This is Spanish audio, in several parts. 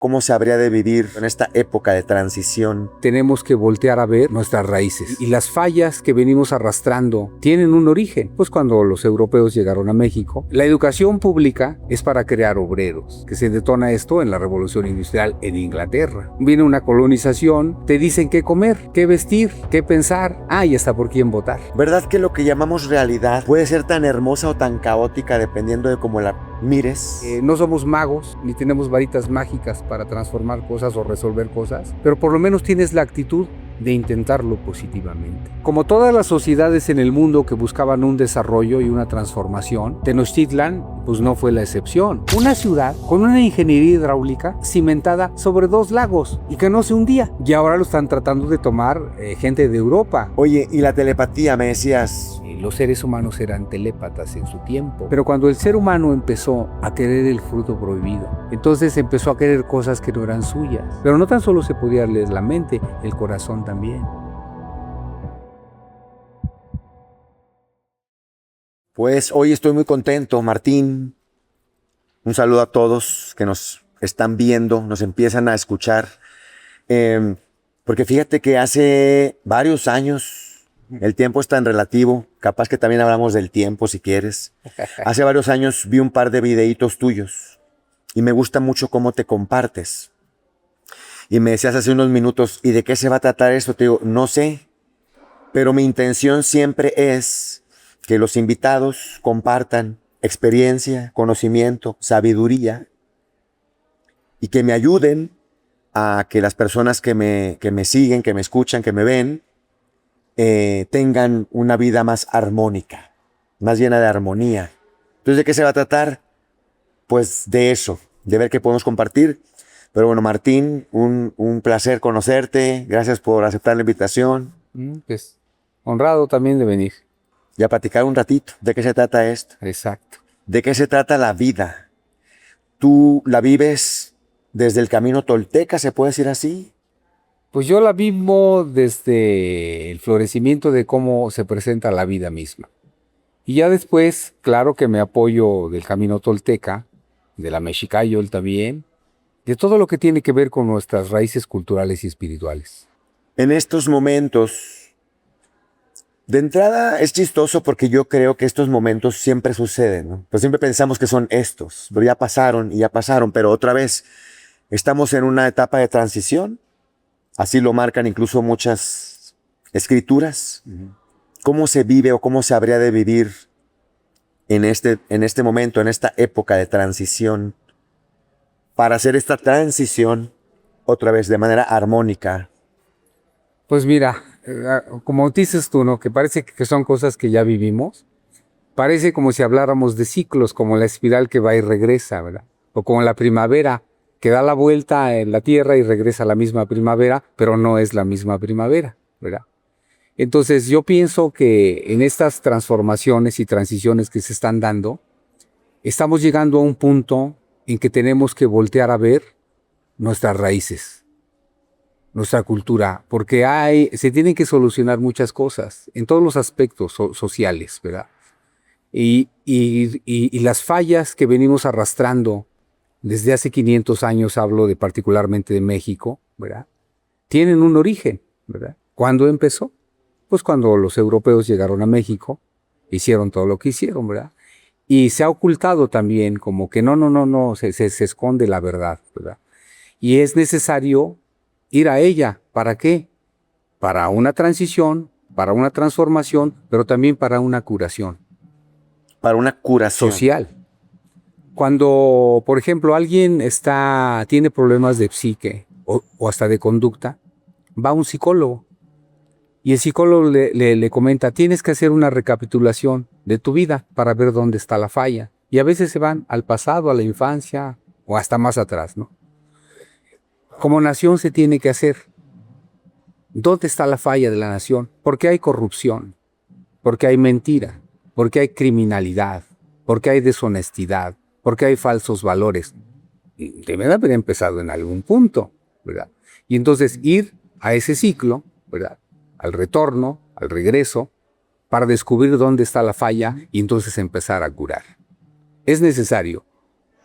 cómo se habría de vivir en esta época de transición. Tenemos que voltear a ver nuestras raíces. Y las fallas que venimos arrastrando tienen un origen. Pues cuando los europeos llegaron a México, la educación pública es para crear obreros, que se detona esto en la Revolución Industrial en Inglaterra. Viene una colonización, te dicen qué comer, qué vestir, qué pensar, y hasta por quién votar. ¿Verdad que lo que llamamos realidad puede ser tan hermosa o tan caótica dependiendo de cómo la mires? No somos magos, ni tenemos varitas mágicas para transformar cosas o resolver cosas, pero por lo menos tienes la actitud de intentarlo positivamente. Como todas las sociedades en el mundo que buscaban un desarrollo y una transformación, Tenochtitlan pues no fue la excepción. Una ciudad con una ingeniería hidráulica cimentada sobre 2 lagos y que no se hundía. Y ahora lo están tratando de tomar gente de Europa. Oye, y la telepatía, me decías. Los seres humanos eran telépatas en su tiempo. Pero cuando el ser humano empezó a querer el fruto prohibido, entonces empezó a querer cosas que no eran suyas. Pero no tan solo se podía leer la mente, el corazón también. Pues hoy estoy muy contento, Martín. Un saludo a todos que nos están viendo, nos empiezan a escuchar. Porque fíjate que hace varios años, el tiempo es tan relativo, capaz que también hablamos del tiempo si quieres. Hace varios años vi un par de videitos tuyos y me gusta mucho cómo te compartes. Y me decías hace unos minutos, ¿y de qué se va a tratar esto? Te digo, no sé, pero mi intención siempre es que los invitados compartan experiencia, conocimiento, sabiduría y que me ayuden a que las personas que me siguen, que me escuchan, que me ven, tengan una vida más armónica, más llena de armonía. Entonces, ¿de qué se va a tratar? Pues de eso, de ver qué podemos compartir. Pero bueno, Martín, un placer conocerte. Gracias por aceptar la invitación. Pues honrado también de venir. Y a platicar un ratito. ¿De qué se trata esto? Exacto. ¿De qué se trata la vida? ¿Tú la vives desde el camino tolteca, se puede decir así? Pues yo la vivo desde el florecimiento de cómo se presenta la vida misma. Y ya después, claro que me apoyo del camino tolteca, de la Mexicáyotl también, de todo lo que tiene que ver con nuestras raíces culturales y espirituales. En estos momentos, de entrada es chistoso porque yo creo que estos momentos siempre suceden, ¿no? Pues siempre pensamos que son estos, pero ya pasaron, pero otra vez estamos en una etapa de transición. Así lo marcan incluso muchas escrituras. ¿Cómo se vive o cómo se habría de vivir en este momento, en esta época de transición, para hacer esta transición otra vez de manera armónica? Pues mira, como dices tú, ¿no? Que parece que son cosas que ya vivimos. Parece como si habláramos de ciclos, como la espiral que va y regresa, ¿verdad? O como la primavera, que da la vuelta en la tierra y regresa a la misma primavera, pero no es la misma primavera, ¿verdad? Entonces yo pienso que en estas transformaciones y transiciones que se están dando, estamos llegando a un punto en que tenemos que voltear a ver nuestras raíces, nuestra cultura, porque se tienen que solucionar muchas cosas en todos los aspectos sociales, ¿verdad? Y las fallas que venimos arrastrando desde hace 500 años, hablo particularmente de México, ¿verdad? Tienen un origen, ¿verdad? ¿Cuándo empezó? Pues cuando los europeos llegaron a México, hicieron todo lo que hicieron, ¿verdad? Y se ha ocultado también como que no, se esconde la verdad, ¿verdad? Y es necesario ir a ella. ¿Para qué? Para una transición, para una transformación, pero también para una curación. Para una curación social. Cuando, por ejemplo, alguien tiene problemas de psique o hasta de conducta, va a un psicólogo y el psicólogo le comenta, tienes que hacer una recapitulación de tu vida para ver dónde está la falla. Y a veces se van al pasado, a la infancia o hasta más atrás, ¿no? Como nación se tiene que hacer. ¿Dónde está la falla de la nación? ¿Por qué hay corrupción? ¿Por qué hay mentira? ¿Por qué hay criminalidad? ¿Por qué hay deshonestidad? ¿Por qué hay falsos valores? Deben haber empezado en algún punto, ¿verdad? Y entonces ir a ese ciclo, ¿verdad? Al retorno, al regreso, para descubrir dónde está la falla y entonces empezar a curar. Es necesario.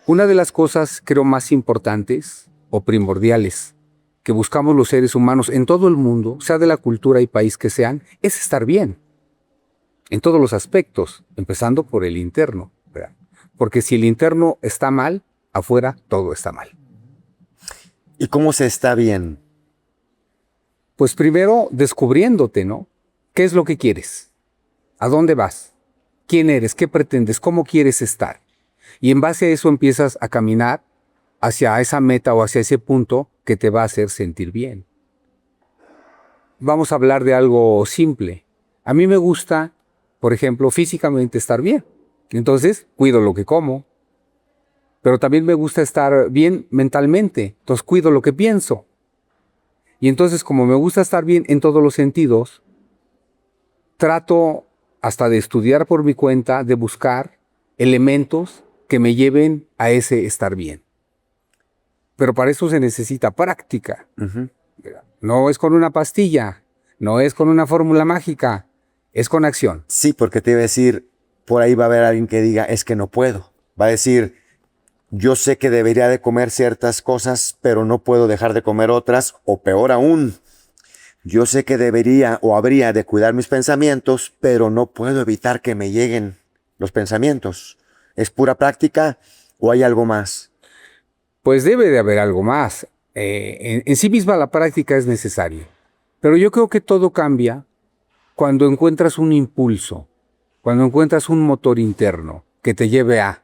Una de las cosas, creo, más importantes o primordiales que buscamos los seres humanos en todo el mundo, sea de la cultura y país que sean, es estar bien. En todos los aspectos, empezando por el interno, ¿verdad? Porque si el interno está mal, afuera todo está mal. ¿Y cómo se está bien? Pues primero descubriéndote, ¿no? ¿Qué es lo que quieres? ¿A dónde vas? ¿Quién eres? ¿Qué pretendes? ¿Cómo quieres estar? Y en base a eso empiezas a caminar hacia esa meta o hacia ese punto que te va a hacer sentir bien. Vamos a hablar de algo simple. A mí me gusta, por ejemplo, físicamente estar bien. Entonces, cuido lo que como. Pero también me gusta estar bien mentalmente. Entonces, cuido lo que pienso. Y entonces, como me gusta estar bien en todos los sentidos, trato hasta de estudiar por mi cuenta, de buscar elementos que me lleven a ese estar bien. Pero para eso se necesita práctica. Ujú. No es con una pastilla, no es con una fórmula mágica, es con acción. Sí, porque te iba a decir, por ahí va a haber alguien que diga, es que no puedo. Va a decir, yo sé que debería de comer ciertas cosas, pero no puedo dejar de comer otras, o peor aún, yo sé que debería o habría de cuidar mis pensamientos, pero no puedo evitar que me lleguen los pensamientos. ¿Es pura práctica o hay algo más? Pues debe de haber algo más. En sí misma la práctica es necesaria. Pero yo creo que todo cambia cuando encuentras un impulso, cuando encuentras un motor interno que te lleve a,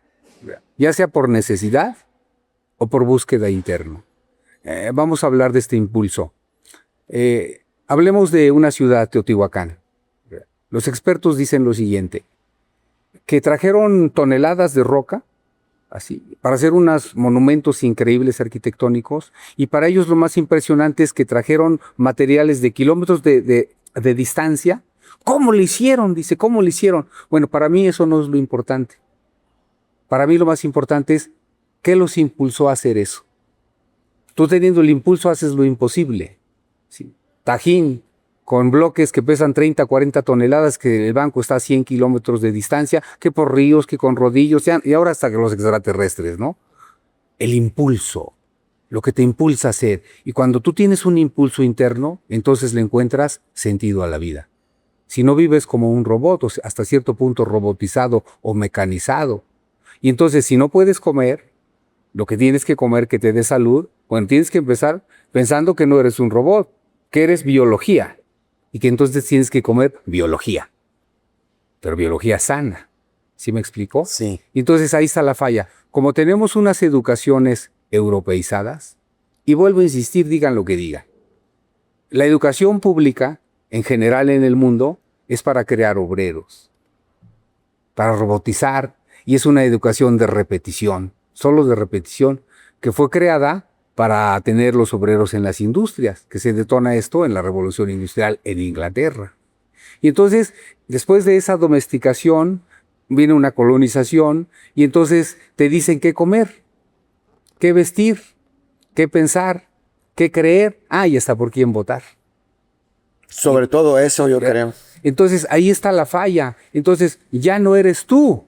ya sea por necesidad o por búsqueda interna. Vamos a hablar de este impulso. Hablemos de una ciudad, Teotihuacán. Los expertos dicen lo siguiente, que trajeron toneladas de roca, así, para hacer unos monumentos increíbles arquitectónicos, y para ellos lo más impresionante es que trajeron materiales de kilómetros de distancia. ¿Cómo le hicieron? Dice, ¿cómo le hicieron? Bueno, para mí eso no es lo importante. Para mí lo más importante es, ¿qué los impulsó a hacer eso? Tú teniendo el impulso haces lo imposible. ¿Sí? Tajín, con bloques que pesan 30, 40 toneladas, que el banco está a 100 kilómetros de distancia, que por ríos, que con rodillos, y ahora hasta que los extraterrestres, ¿no? El impulso, lo que te impulsa a hacer. Y cuando tú tienes un impulso interno, entonces le encuentras sentido a la vida. Si no vives como un robot, o sea, hasta cierto punto robotizado o mecanizado. Y entonces, si no puedes comer, lo que tienes que comer que te dé salud, bueno, tienes que empezar pensando que no eres un robot, que eres biología. Y que entonces tienes que comer biología. Pero biología sana. ¿Sí me explicó? Sí. Y entonces ahí está la falla. Como tenemos unas educaciones europeizadas, y vuelvo a insistir, digan lo que digan. La educación pública, en general en el mundo, es para crear obreros, para robotizar, y es una educación de repetición, solo de repetición, que fue creada para tener los obreros en las industrias, que se detona esto en la Revolución Industrial en Inglaterra. Y entonces, después de esa domesticación, viene una colonización, y entonces te dicen qué comer, qué vestir, qué pensar, qué creer, y hasta por quién votar. Sobre todo eso yo creo. Entonces, ahí está la falla. Entonces, ya no eres tú,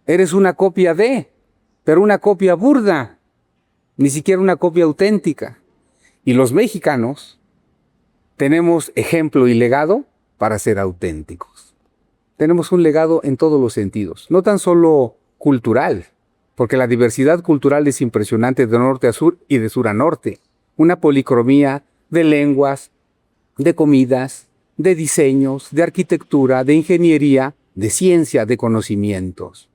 eres una copia de, pero una copia burda. Ni siquiera una copia auténtica. Y los mexicanos tenemos ejemplo y legado para ser auténticos. Tenemos un legado en todos los sentidos, no tan solo cultural, porque la diversidad cultural es impresionante de norte a sur y de sur a norte. Una policromía de lenguas, de comidas, de diseños, de arquitectura, de ingeniería, de ciencia, de conocimientos.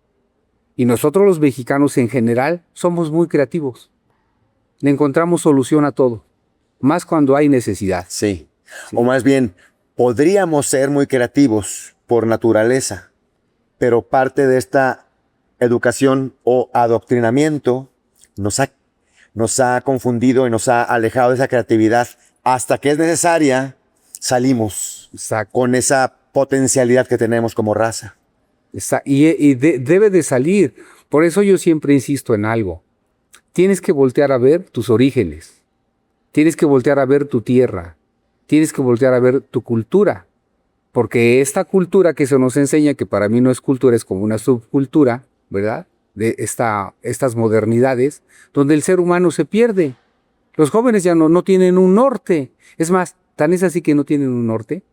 Y nosotros los mexicanos en general somos muy creativos. Le encontramos solución a todo, más cuando hay necesidad. Sí. O más bien, podríamos ser muy creativos por naturaleza, pero parte de esta educación o adoctrinamiento nos ha confundido y nos ha alejado de esa creatividad. Hasta que es necesaria, salimos con esa potencialidad que tenemos como raza. Debe de salir. Por eso yo siempre insisto en algo. Tienes que voltear a ver tus orígenes, tienes que voltear a ver tu tierra, tienes que voltear a ver tu cultura, porque esta cultura que se nos enseña, que para mí no es cultura, es como una subcultura, ¿verdad? De estas modernidades, donde el ser humano se pierde. Los jóvenes ya no tienen un norte. Es más, tan es así que no tienen un norte,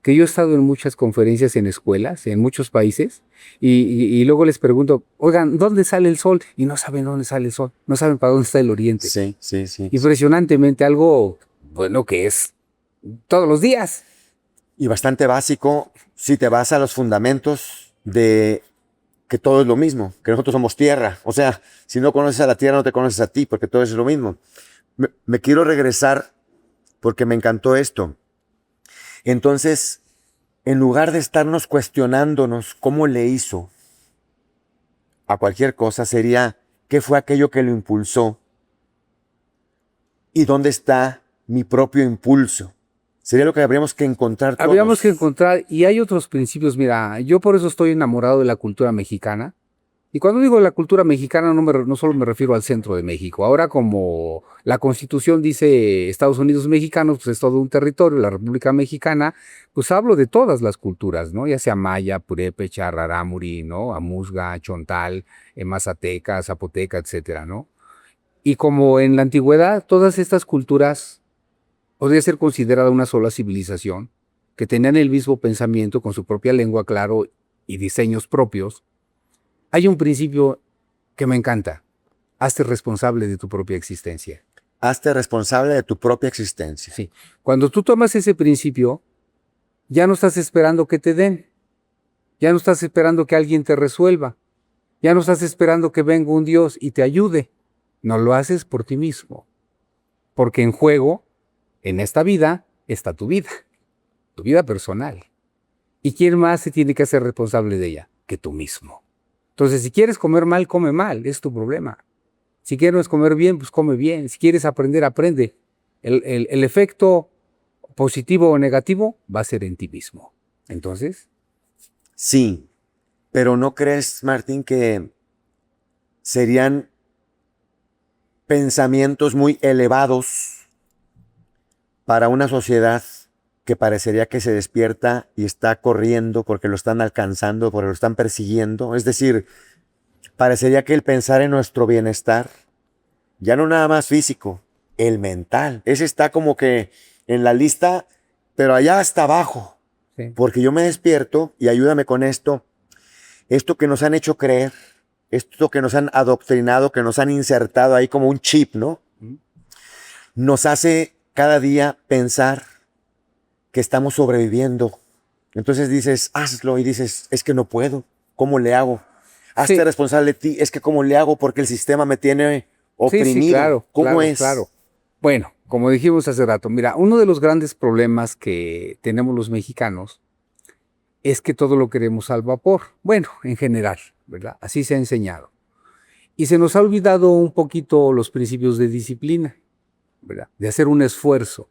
que yo he estado en muchas conferencias en escuelas, en muchos países, y luego les pregunto, oigan, ¿dónde sale el sol? Y no saben dónde sale el sol, no saben para dónde está el oriente. Sí, sí, sí. Impresionantemente, algo, bueno, que es todos los días. Y bastante básico si te vas a los fundamentos de que todo es lo mismo, que nosotros somos tierra. O sea, si no conoces a la tierra, no te conoces a ti, porque todo es lo mismo. Me quiero regresar porque me encantó esto. Entonces, en lugar de estarnos cuestionándonos cómo le hizo a cualquier cosa, sería qué fue aquello que lo impulsó y dónde está mi propio impulso. Sería lo que habríamos que encontrar todos. Habríamos que encontrar, y hay otros principios. Mira, yo por eso estoy enamorado de la cultura mexicana. Y cuando digo la cultura mexicana, no solo me refiero al centro de México. Ahora, como la Constitución dice Estados Unidos mexicanos, pues es todo un territorio, la República Mexicana, pues hablo de todas las culturas, ¿no? Ya sea maya, purépecha, rarámuri, ¿no? Amuzga, chontal, mazateca, zapoteca, etcétera, ¿no? Y como en la antigüedad, todas estas culturas podría ser considerada una sola civilización, que tenían el mismo pensamiento con su propia lengua, claro, y diseños propios. Hay un principio que me encanta. Hazte responsable de tu propia existencia. Hazte responsable de tu propia existencia. Sí. Cuando tú tomas ese principio, ya no estás esperando que te den. Ya no estás esperando que alguien te resuelva. Ya no estás esperando que venga un Dios y te ayude. No lo haces por ti mismo. Porque en juego, en esta vida, está tu vida personal. ¿Y quién más se tiene que hacer responsable de ella? Que tú mismo. Entonces, si quieres comer mal, come mal, es tu problema. Si quieres comer bien, pues come bien. Si quieres aprender, aprende. El efecto positivo o negativo va a ser en ti mismo. Entonces, sí, pero ¿no crees, Martín, que serían pensamientos muy elevados para una sociedad que parecería que se despierta y está corriendo porque lo están alcanzando, porque lo están persiguiendo? Es decir, parecería que el pensar en nuestro bienestar, ya no nada más físico, el mental, ese está como que en la lista, pero allá hasta abajo. sí. Porque yo me despierto, y ayúdame con esto que nos han hecho creer, esto que nos han adoctrinado, que nos han insertado ahí como un chip, ¿no? Nos hace cada día pensar que estamos sobreviviendo. Entonces dices, hazlo, y dices, es que no puedo, ¿cómo le hago? Hazte Sí. responsable de ti, es que ¿cómo le hago? Porque el sistema me tiene oprimido. Sí, claro. ¿Cómo claro, es? Claro. Bueno, como dijimos hace rato, mira, uno de los grandes problemas que tenemos los mexicanos es que todo lo queremos al vapor. Bueno, en general, ¿verdad? Así se ha enseñado. Y se nos ha olvidado un poquito los principios de disciplina, ¿verdad? De hacer un esfuerzo,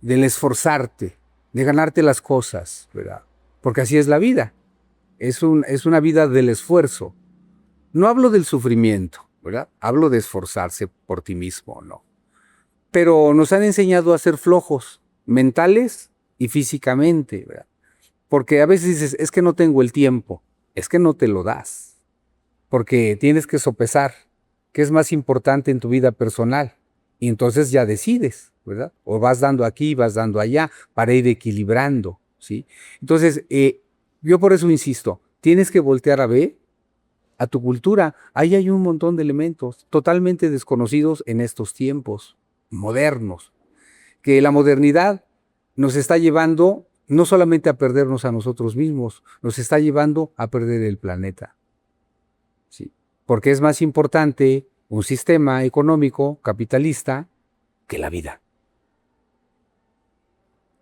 del esforzarte, de ganarte las cosas, ¿verdad? Porque así es la vida. Es una vida del esfuerzo. No hablo del sufrimiento, ¿verdad? Hablo de esforzarse por ti mismo, ¿no? Pero nos han enseñado a ser flojos, mentales y físicamente, ¿verdad? Porque a veces dices, es que no tengo el tiempo, es que no te lo das, porque tienes que sopesar qué es más importante en tu vida personal, y entonces ya decides, ¿verdad? O vas dando aquí, vas dando allá, para ir equilibrando, ¿sí? Entonces, yo por eso insisto, tienes que voltear a ver a tu cultura. Ahí hay un montón de elementos totalmente desconocidos en estos tiempos modernos, que la modernidad nos está llevando no solamente a perdernos a nosotros mismos, nos está llevando a perder el planeta. Sí. Porque es más importante un sistema económico capitalista que la vida.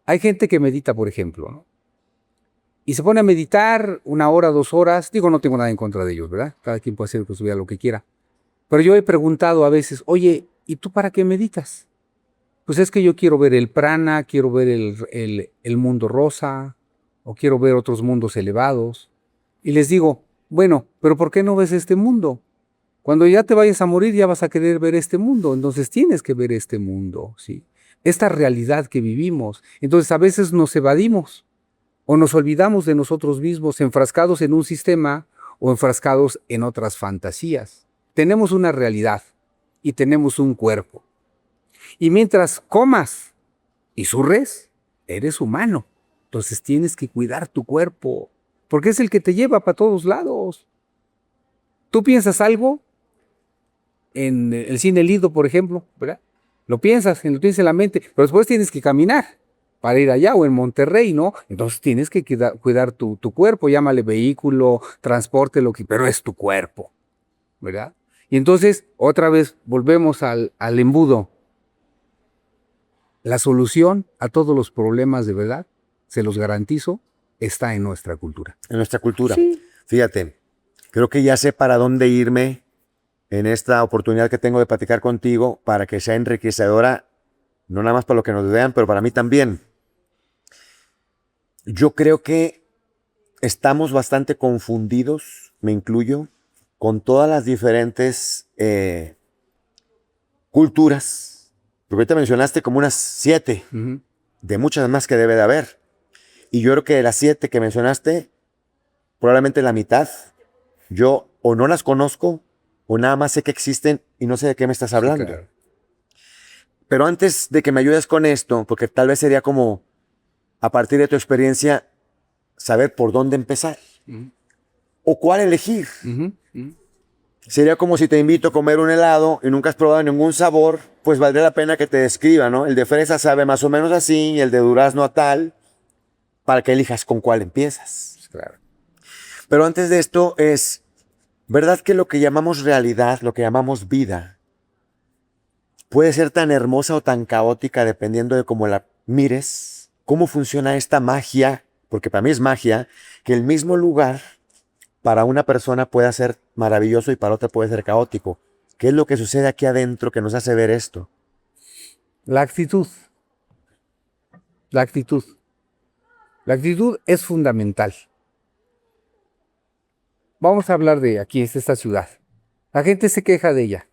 Hay gente que medita, por ejemplo, ¿no? Y se pone a meditar 1 hora, 2 horas. Digo, no tengo nada en contra de ellos, ¿verdad? Cada quien puede hacer con su vida lo que quiera. Pero yo he preguntado a veces, oye, ¿y tú para qué meditas? Pues es que yo quiero ver el prana, quiero ver el mundo rosa, o quiero ver otros mundos elevados. Y les digo, bueno, pero ¿por qué no ves este mundo? Cuando ya te vayas a morir ya vas a querer ver este mundo, entonces tienes que ver este mundo, ¿sí? Esta realidad que vivimos. Entonces a veces nos evadimos o nos olvidamos de nosotros mismos, enfrascados en un sistema o enfrascados en otras fantasías. Tenemos una realidad y tenemos un cuerpo. Y mientras comas y zurres, eres humano. Entonces tienes que cuidar tu cuerpo, porque es el que te lleva para todos lados. Tú piensas algo en el cine Lido, por ejemplo, ¿verdad? Lo piensas, lo tienes en la mente, pero después tienes que caminar para ir allá o en Monterrey, ¿no? Entonces tienes que cuidar tu cuerpo, llámale vehículo, transporte, pero es tu cuerpo, ¿verdad? Y entonces, otra vez, volvemos al embudo. La solución a todos los problemas de verdad, se los garantizo, está en nuestra cultura. En nuestra cultura. Sí. Fíjate, creo que ya sé para dónde irme en esta oportunidad que tengo de platicar contigo para que sea enriquecedora, no nada más para lo que nos vean, pero para mí también. Yo creo que estamos bastante confundidos, me incluyo, con todas las diferentes culturas. Porque ahorita mencionaste como unas 7, de muchas más que debe de haber. Y yo creo que de las 7 que mencionaste, probablemente la mitad, yo o no las conozco, o nada más sé que existen y no sé de qué me estás hablando. Sí, claro. Pero antes de que me ayudes con esto, porque tal vez sería como, a partir de tu experiencia, saber por dónde empezar. O cuál elegir. Sería como si te invito a comer un helado y nunca has probado ningún sabor, pues valdría la pena que te describa, ¿no? El de fresa sabe más o menos así, y el de durazno a tal, para que elijas con cuál empiezas. Claro. Pero antes de esto es, ¿verdad que lo que llamamos realidad, lo que llamamos vida, puede ser tan hermosa o tan caótica dependiendo de cómo la mires? ¿Cómo funciona esta magia? Porque para mí es magia, que el mismo lugar para una persona puede ser maravilloso y para otra puede ser caótico. ¿Qué es lo que sucede aquí adentro que nos hace ver esto? La actitud. La actitud. La actitud es fundamental. Vamos a hablar de aquí, es esta ciudad. La gente se queja de ella.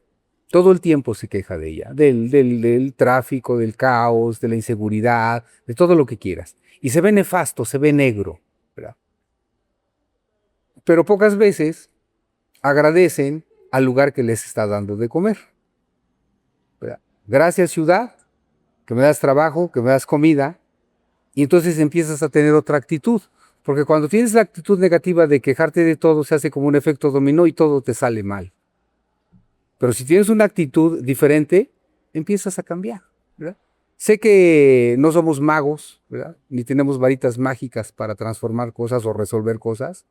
Todo el tiempo se queja de ella. Del tráfico, del caos, de la inseguridad, de todo lo que quieras. Y se ve nefasto, se ve negro, ¿verdad? Pero pocas veces agradecen al lugar que les está dando de comer, ¿verdad? Gracias, ciudad, que me das trabajo, que me das comida, y entonces empiezas a tener otra actitud, porque cuando tienes la actitud negativa de quejarte de todo, se hace como un efecto dominó y todo te sale mal. Pero si tienes una actitud diferente, empiezas a cambiar, ¿verdad? Sé que no somos magos, ¿verdad? Ni tenemos varitas mágicas para transformar cosas o resolver cosas,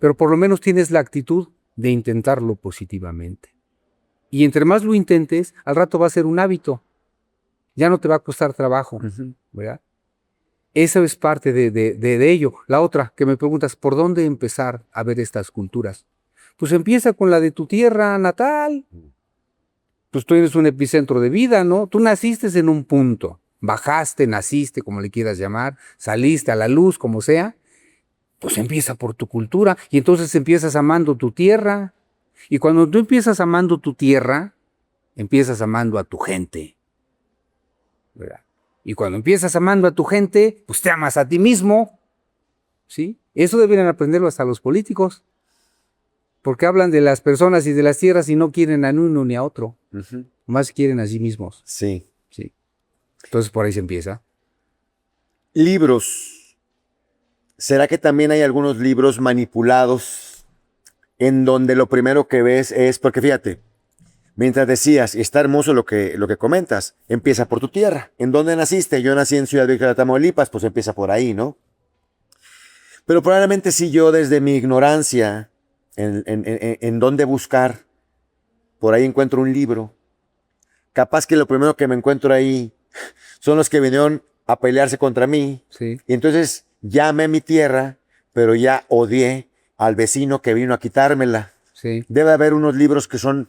pero por lo menos tienes la actitud de intentarlo positivamente. Y entre más lo intentes, al rato va a ser un hábito. Ya no te va a costar trabajo, ¿verdad? Eso es parte de ello. La otra, que me preguntas, ¿por dónde empezar a ver estas culturas? Pues empieza con la de tu tierra natal. Pues tú eres un epicentro de vida, ¿no? Tú naciste en un punto. Bajaste, naciste, como le quieras llamar, saliste a la luz, como sea. Pues empieza por tu cultura y entonces empiezas amando tu tierra. Y cuando tú empiezas amando tu tierra, empiezas amando a tu gente, ¿verdad? Y cuando empiezas amando a tu gente, pues te amas a ti mismo, ¿sí? Eso deberían aprenderlo hasta los políticos, porque hablan de las personas y de las tierras y no quieren a uno ni a otro, más quieren a sí mismos. Sí. Sí. Entonces por ahí se empieza. Libros. ¿Será que también hay algunos libros manipulados en donde lo primero que ves es, porque fíjate, mientras decías, y está hermoso lo que comentas, empieza por tu tierra. ¿En dónde naciste? Yo nací en Ciudad Victoria, Tamaulipas, pues empieza por ahí, ¿no? Pero probablemente si yo desde mi ignorancia en dónde buscar, por ahí encuentro un libro. Capaz que lo primero que me encuentro ahí son los que vinieron a pelearse contra mí. Sí. Y entonces ya amé mi tierra, pero ya odié al vecino que vino a quitármela. Sí. Debe haber unos libros que son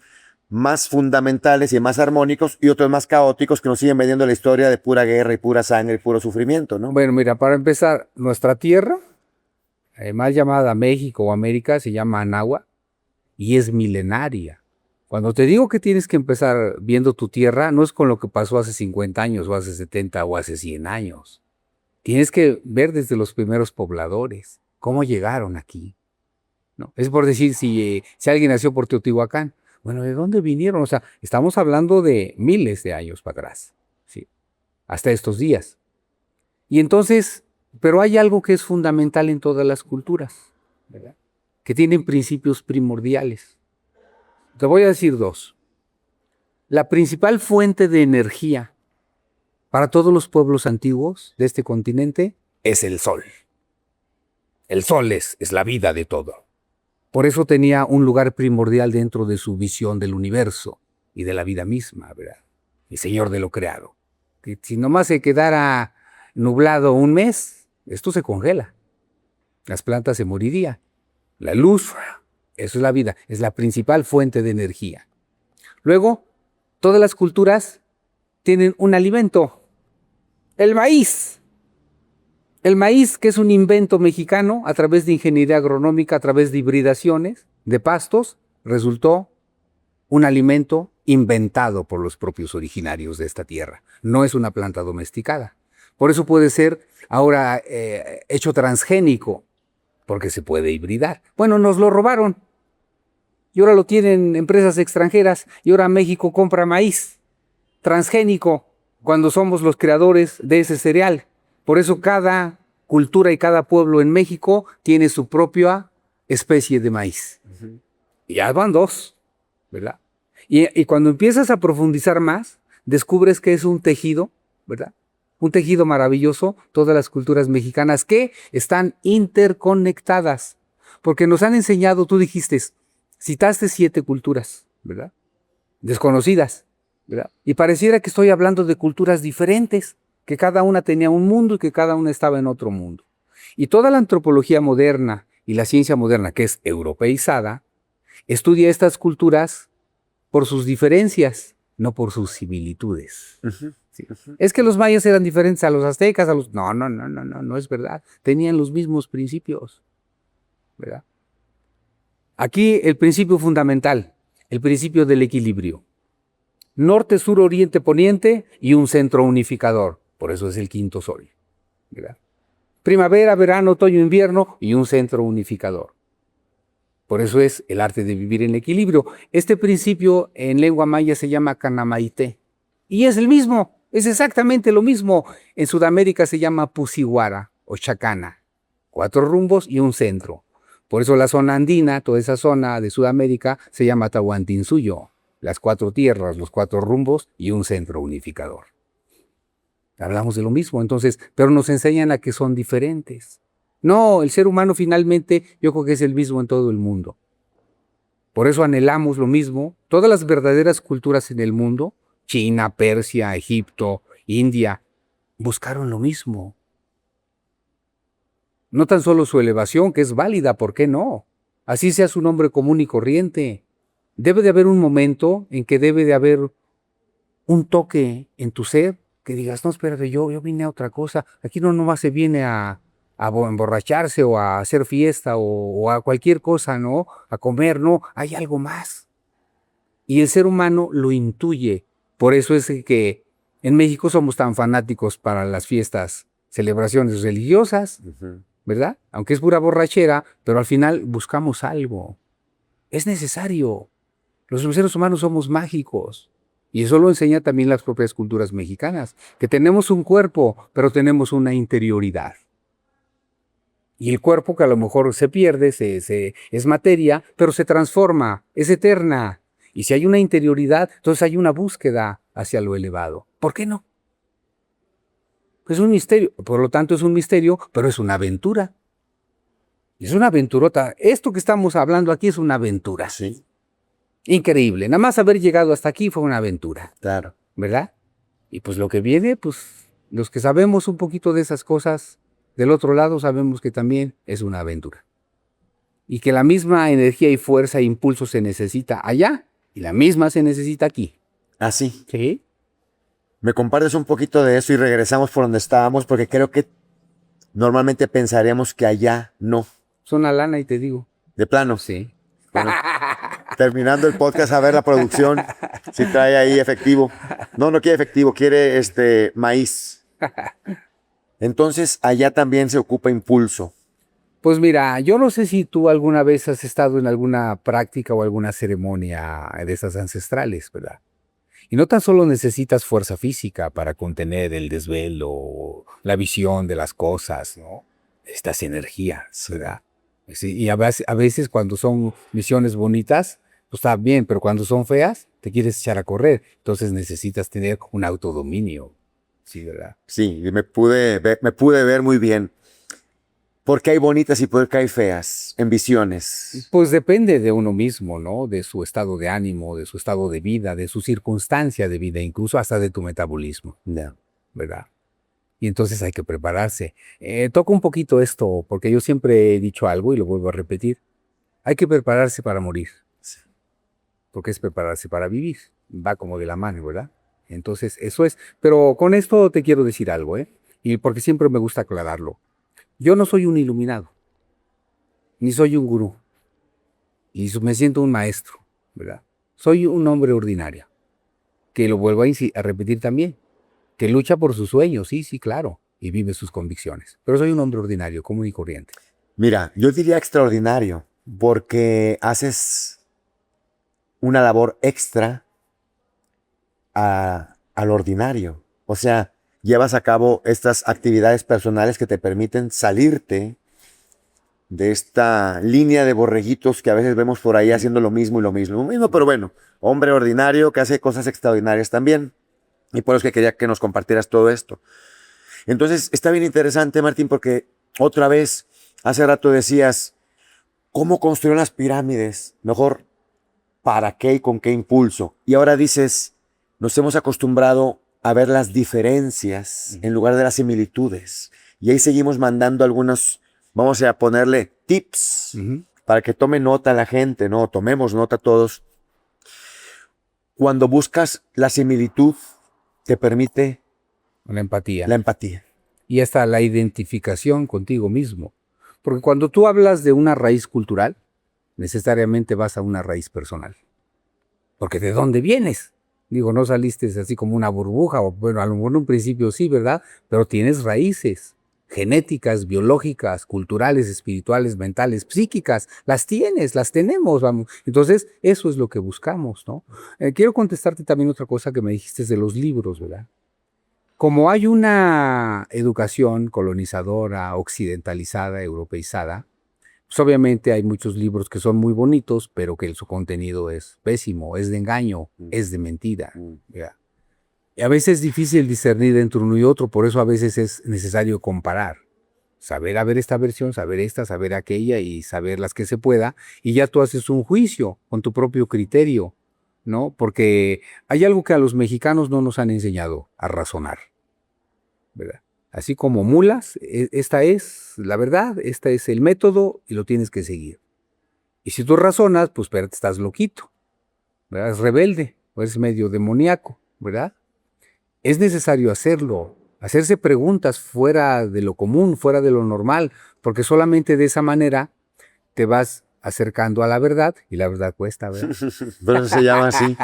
más fundamentales y más armónicos y otros más caóticos que nos siguen vendiendo la historia de pura guerra y pura sangre y puro sufrimiento, ¿no? Bueno, mira, para empezar, nuestra tierra, mal llamada México o América, se llama Anáhuac y es milenaria. Cuando te digo que tienes que empezar viendo tu tierra, no es con lo que pasó hace 50 años o hace 70 o hace 100 años. Tienes que ver desde los primeros pobladores, cómo llegaron aquí, ¿no? Es por decir, si alguien nació por Teotihuacán, bueno, ¿de dónde vinieron? O sea, estamos hablando de miles de años para atrás. ¿sí? Hasta estos días. Y entonces, pero hay algo que es fundamental en todas las culturas, ¿verdad? Que tienen principios primordiales. Te voy a decir dos. La principal fuente de energía para todos los pueblos antiguos de este continente es el sol. El sol es la vida de todo. Por eso tenía un lugar primordial dentro de su visión del universo y de la vida misma, ¿verdad? El Señor de lo creado. Que si nomás se quedara nublado un mes, esto se congela. Las plantas se morirían. La luz, eso es la vida, es la principal fuente de energía. Luego, todas las culturas tienen un alimento, el maíz. El maíz, que es un invento mexicano a través de ingeniería agronómica, a través de hibridaciones de pastos, resultó un alimento inventado por los propios originarios de esta tierra. No es una planta domesticada. Por eso puede ser ahora hecho transgénico, porque se puede hibridar. Bueno, nos lo robaron y ahora lo tienen empresas extranjeras y ahora México compra maíz transgénico cuando somos los creadores de ese cereal. Por eso cada cultura y cada pueblo en México tiene su propia especie de maíz. Y ya van dos, ¿verdad? Y cuando empiezas a profundizar más, descubres que es un tejido, ¿verdad? Un tejido maravilloso, todas las culturas mexicanas que están interconectadas. Porque nos han enseñado, tú dijiste, citaste 7 culturas, ¿verdad? Desconocidas, ¿verdad? Y pareciera que estoy hablando de culturas diferentes, que cada una tenía un mundo y que cada una estaba en otro mundo. Y toda la antropología moderna y la ciencia moderna, que es europeizada, estudia estas culturas por sus diferencias, no por sus similitudes. Sí. Es que los mayas eran diferentes a los aztecas, a los... No es verdad. Tenían los mismos principios, ¿verdad? Aquí el principio fundamental, el principio del equilibrio. Norte, sur, oriente, poniente y un centro unificador. Por eso es el quinto sol, ¿verdad? Primavera, verano, otoño, invierno y un centro unificador. Por eso es el arte de vivir en equilibrio. Este principio en lengua maya se llama Canamaité. Y es el mismo, es exactamente lo mismo. En Sudamérica se llama Pusihuara o Chacana. 4 rumbos y un centro. Por eso la zona andina, toda esa zona de Sudamérica, se llama Tahuantinsuyo. Las 4 tierras, los 4 rumbos y un centro unificador. Hablamos de lo mismo, entonces, pero nos enseñan a que son diferentes. No, el ser humano finalmente yo creo que es el mismo en todo el mundo. Por eso anhelamos lo mismo. Todas las verdaderas culturas en el mundo, China, Persia, Egipto, India, buscaron lo mismo. No tan solo su elevación, que es válida, ¿por qué no? Así sea su nombre común y corriente. Debe de haber un momento en que debe de haber un toque en tu ser que digas, no, espérate, yo vine a otra cosa. Aquí no nomás se viene a emborracharse o a hacer fiesta o a cualquier cosa, ¿no? A comer, no, hay algo más. Y el ser humano lo intuye. Por eso es que en México somos tan fanáticos para las fiestas, celebraciones religiosas, ¿verdad? Aunque es pura borrachera, pero al final buscamos algo. Es necesario. Los seres humanos somos mágicos. Y eso lo enseña también las propias culturas mexicanas, que tenemos un cuerpo, pero tenemos una interioridad. Y el cuerpo que a lo mejor se pierde, es materia, pero se transforma, es eterna. Y si hay una interioridad, entonces hay una búsqueda hacia lo elevado. ¿Por qué no? Es un misterio, por lo tanto es un misterio, pero es una aventura. Es una aventurota. Esto que estamos hablando aquí es una aventura. Sí. Increíble. Nada más haber llegado hasta aquí fue una aventura. Claro. ¿Verdad? Y pues lo que viene, pues los que sabemos un poquito de esas cosas, del otro lado sabemos que también es una aventura. Y que la misma energía y fuerza e impulso se necesita allá y la misma se necesita aquí. ¿Ah, sí? ¿Sí? Me compartes un poquito de eso y regresamos por donde estábamos porque creo que normalmente pensaríamos que allá no. Son la lana y te digo. De plano. Sí. Bueno, terminando el podcast, a ver la producción, si trae ahí efectivo. No quiere efectivo, quiere maíz. Entonces, allá también se ocupa impulso. Pues mira, yo no sé si tú alguna vez has estado en alguna práctica o alguna ceremonia de esas ancestrales, ¿verdad? Y no tan solo necesitas fuerza física para contener el desvelo, la visión de las cosas, ¿no? Necesitas energía, ¿verdad? Sí, y a veces cuando son misiones bonitas, pues está bien, pero cuando son feas, te quieres echar a correr. Entonces necesitas tener un autodominio, ¿sí, verdad? Sí, y me pude ver muy bien. ¿Por qué hay bonitas y por qué hay feas en visiones? Pues depende de uno mismo, ¿no? De su estado de ánimo, de su estado de vida, de su circunstancia de vida, incluso hasta de tu metabolismo, Ya. ¿verdad? Y entonces hay que prepararse. Toco un poquito esto, porque yo siempre he dicho algo y lo vuelvo a repetir. Hay que prepararse para morir, Sí. porque es prepararse para vivir. Va como de la mano, ¿verdad? Entonces, eso es. Pero con esto te quiero decir algo, ¿eh? Y porque siempre me gusta aclararlo. Yo no soy un iluminado, ni soy un gurú, y me siento un maestro, ¿verdad? Soy un hombre ordinario, que lo vuelvo a repetir también, que lucha por sus sueños, sí, sí, claro, y vive sus convicciones. Pero soy un hombre ordinario, común y corriente. Mira, yo diría extraordinario, porque haces una labor extra al ordinario. O sea, llevas a cabo estas actividades personales que te permiten salirte de esta línea de borreguitos que a veces vemos por ahí haciendo lo mismo, pero bueno, hombre ordinario que hace cosas extraordinarias también. Y por eso es que quería que nos compartieras todo esto. Entonces, está bien interesante, Martín, porque otra vez, hace rato decías, ¿cómo construyeron las pirámides? Mejor, ¿para qué y con qué impulso? Y ahora dices, nos hemos acostumbrado a ver las diferencias en lugar de las similitudes. Y ahí seguimos mandando algunos, vamos a ponerle tips para que tome nota la gente, ¿no? Tomemos nota todos. Cuando buscas la similitud, te permite Una empatía. la empatía. Y hasta la identificación contigo mismo. Porque cuando tú hablas de una raíz cultural, necesariamente vas a una raíz personal. Porque ¿de dónde vienes? Digo, no saliste así como una burbuja, o bueno, a lo mejor en un principio sí, ¿verdad? Pero tienes raíces genéticas, biológicas, culturales, espirituales, mentales, psíquicas. Las tienes, las tenemos, vamos. Entonces, eso es lo que buscamos, ¿no? Quiero contestarte también otra cosa que me dijiste de los libros, ¿verdad? Como hay una educación colonizadora, occidentalizada, europeizada, pues obviamente hay muchos libros que son muy bonitos, pero que su contenido es pésimo, es de engaño, es de mentira. ¿Ya? Y a veces es difícil discernir entre uno y otro, por eso a veces es necesario comparar. Saber a ver esta versión, saber esta, saber aquella y saber las que se pueda, y ya tú haces un juicio con tu propio criterio, ¿no? Porque hay algo que a los mexicanos no nos han enseñado a razonar, ¿verdad? Así como mulas, esta es la verdad, este es el método y lo tienes que seguir. Y si tú razonas, pues espérate, estás loquito, ¿verdad? Es rebelde, o eres medio demoníaco, ¿verdad? Es necesario hacerlo, hacerse preguntas fuera de lo común, fuera de lo normal, porque solamente de esa manera te vas acercando a la verdad, y la verdad cuesta, ¿verdad? Por eso se llama así.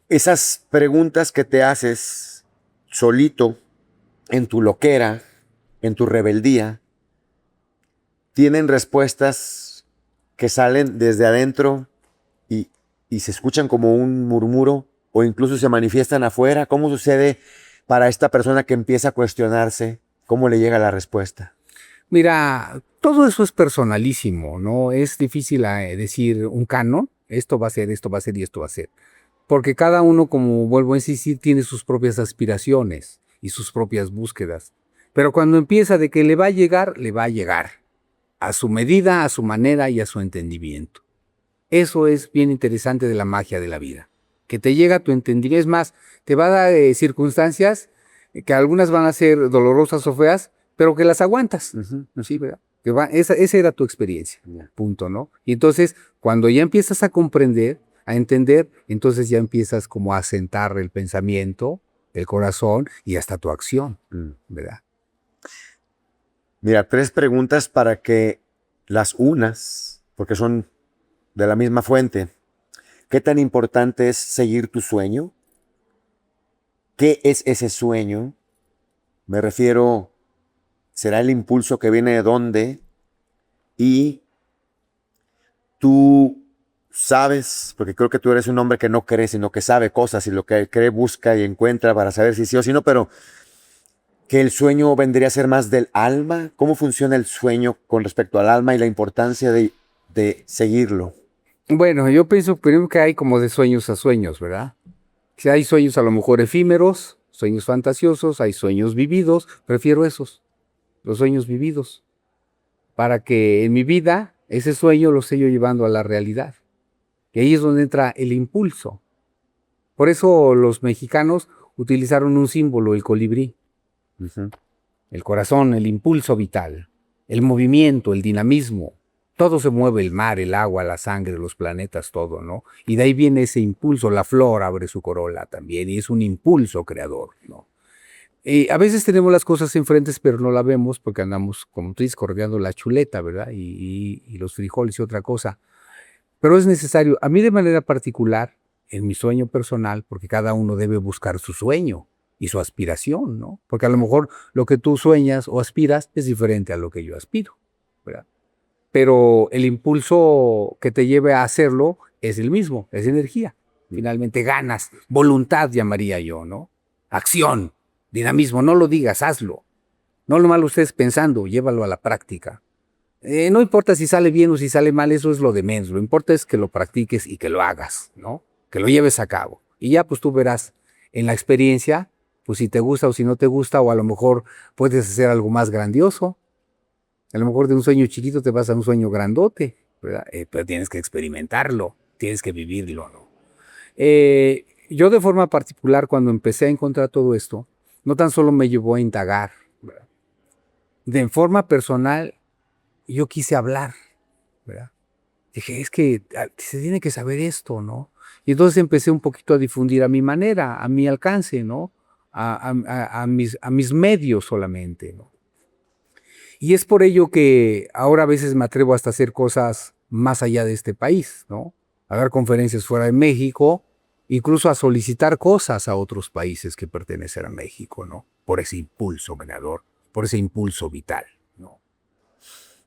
Esas preguntas que te haces solito, en tu loquera, en tu rebeldía, tienen respuestas que salen desde adentro y, y se escuchan como un murmuro o incluso se manifiestan afuera. ¿Cómo sucede para esta persona que empieza a cuestionarse? ¿Cómo le llega la respuesta? Mira, todo eso es personalísimo, ¿no? Es difícil decir un canon, esto va a ser, esto va a ser y esto va a ser. Porque cada uno, como vuelvo a insistir, tiene sus propias aspiraciones y sus propias búsquedas. Pero cuando empieza de que le va a llegar, le va a llegar. A su medida, a su manera y a su entendimiento. Eso es bien interesante de la magia de la vida. Que te llega a tu entendimiento. Es más, te va a dar circunstancias que algunas van a ser dolorosas o feas, pero que las aguantas. Sí, ¿verdad? Esa era tu experiencia. Punto, ¿no? Y entonces, cuando ya empiezas a comprender, a entender, entonces ya empiezas como a asentar el pensamiento, el corazón y hasta tu acción, ¿verdad? Mira, 3 preguntas para que las unas, porque son de la misma fuente. ¿Qué tan importante es seguir tu sueño? ¿Qué es ese sueño? Me refiero, ¿será el impulso que viene de dónde? Y tu sabes, porque creo que tú eres un hombre que no cree, sino que sabe cosas y lo que cree busca y encuentra para saber si sí o si no, pero que el sueño vendría a ser más del alma. ¿Cómo funciona el sueño con respecto al alma y la importancia de seguirlo? Bueno, yo pienso primero que hay como de sueños a sueños, ¿verdad? Si hay sueños a lo mejor efímeros, sueños fantasiosos, hay sueños vividos, prefiero esos, los sueños vividos, para que en mi vida ese sueño lo esté yo llevando a la realidad. Y ahí es donde entra el impulso. Por eso los mexicanos utilizaron un símbolo, el colibrí, Ujú. el corazón, el impulso vital, el movimiento, el dinamismo. Todo se mueve, el mar, el agua, la sangre, los planetas, todo, ¿no? Y de ahí viene ese impulso. La flor abre su corola también y es un impulso creador, ¿no? Y a veces tenemos las cosas enfrentes, pero no la vemos porque andamos, como tú dices, correteando la chuleta, ¿verdad? Y los frijoles y otra cosa. Pero es necesario, a mí de manera particular, en mi sueño personal, porque cada uno debe buscar su sueño y su aspiración, ¿no? Porque a lo mejor lo que tú sueñas o aspiras es diferente a lo que yo aspiro, ¿verdad? Pero el impulso que te lleve a hacerlo es el mismo, es energía. Finalmente ganas, voluntad llamaría yo, ¿no? Acción, dinamismo, no lo digas, hazlo. No lo malo estés pensando, llévalo a la práctica. No importa si sale bien o si sale mal, eso es lo de menos. Lo importa es que lo practiques y que lo hagas, ¿no? Que lo lleves a cabo. Y ya pues tú verás en la experiencia, pues si te gusta o si no te gusta, o a lo mejor puedes hacer algo más grandioso. A lo mejor de un sueño chiquito te vas a un sueño grandote, ¿verdad? Pero tienes que experimentarlo, tienes que vivirlo, ¿no? Yo de forma particular, cuando empecé a encontrar todo esto, no tan solo me llevó a indagar, ¿verdad? De forma personal, yo quise hablar, ¿verdad? Dije, es que se tiene que saber esto, ¿no? Y entonces empecé un poquito a difundir a mi manera, a mi alcance, ¿no? A mis medios solamente, ¿no? Y es por ello que ahora a veces me atrevo hasta a hacer cosas más allá de este país, ¿no? A dar conferencias fuera de México, incluso a solicitar cosas a otros países que pertenecen a México, ¿no? Por ese impulso creador, por ese impulso vital, ¿no?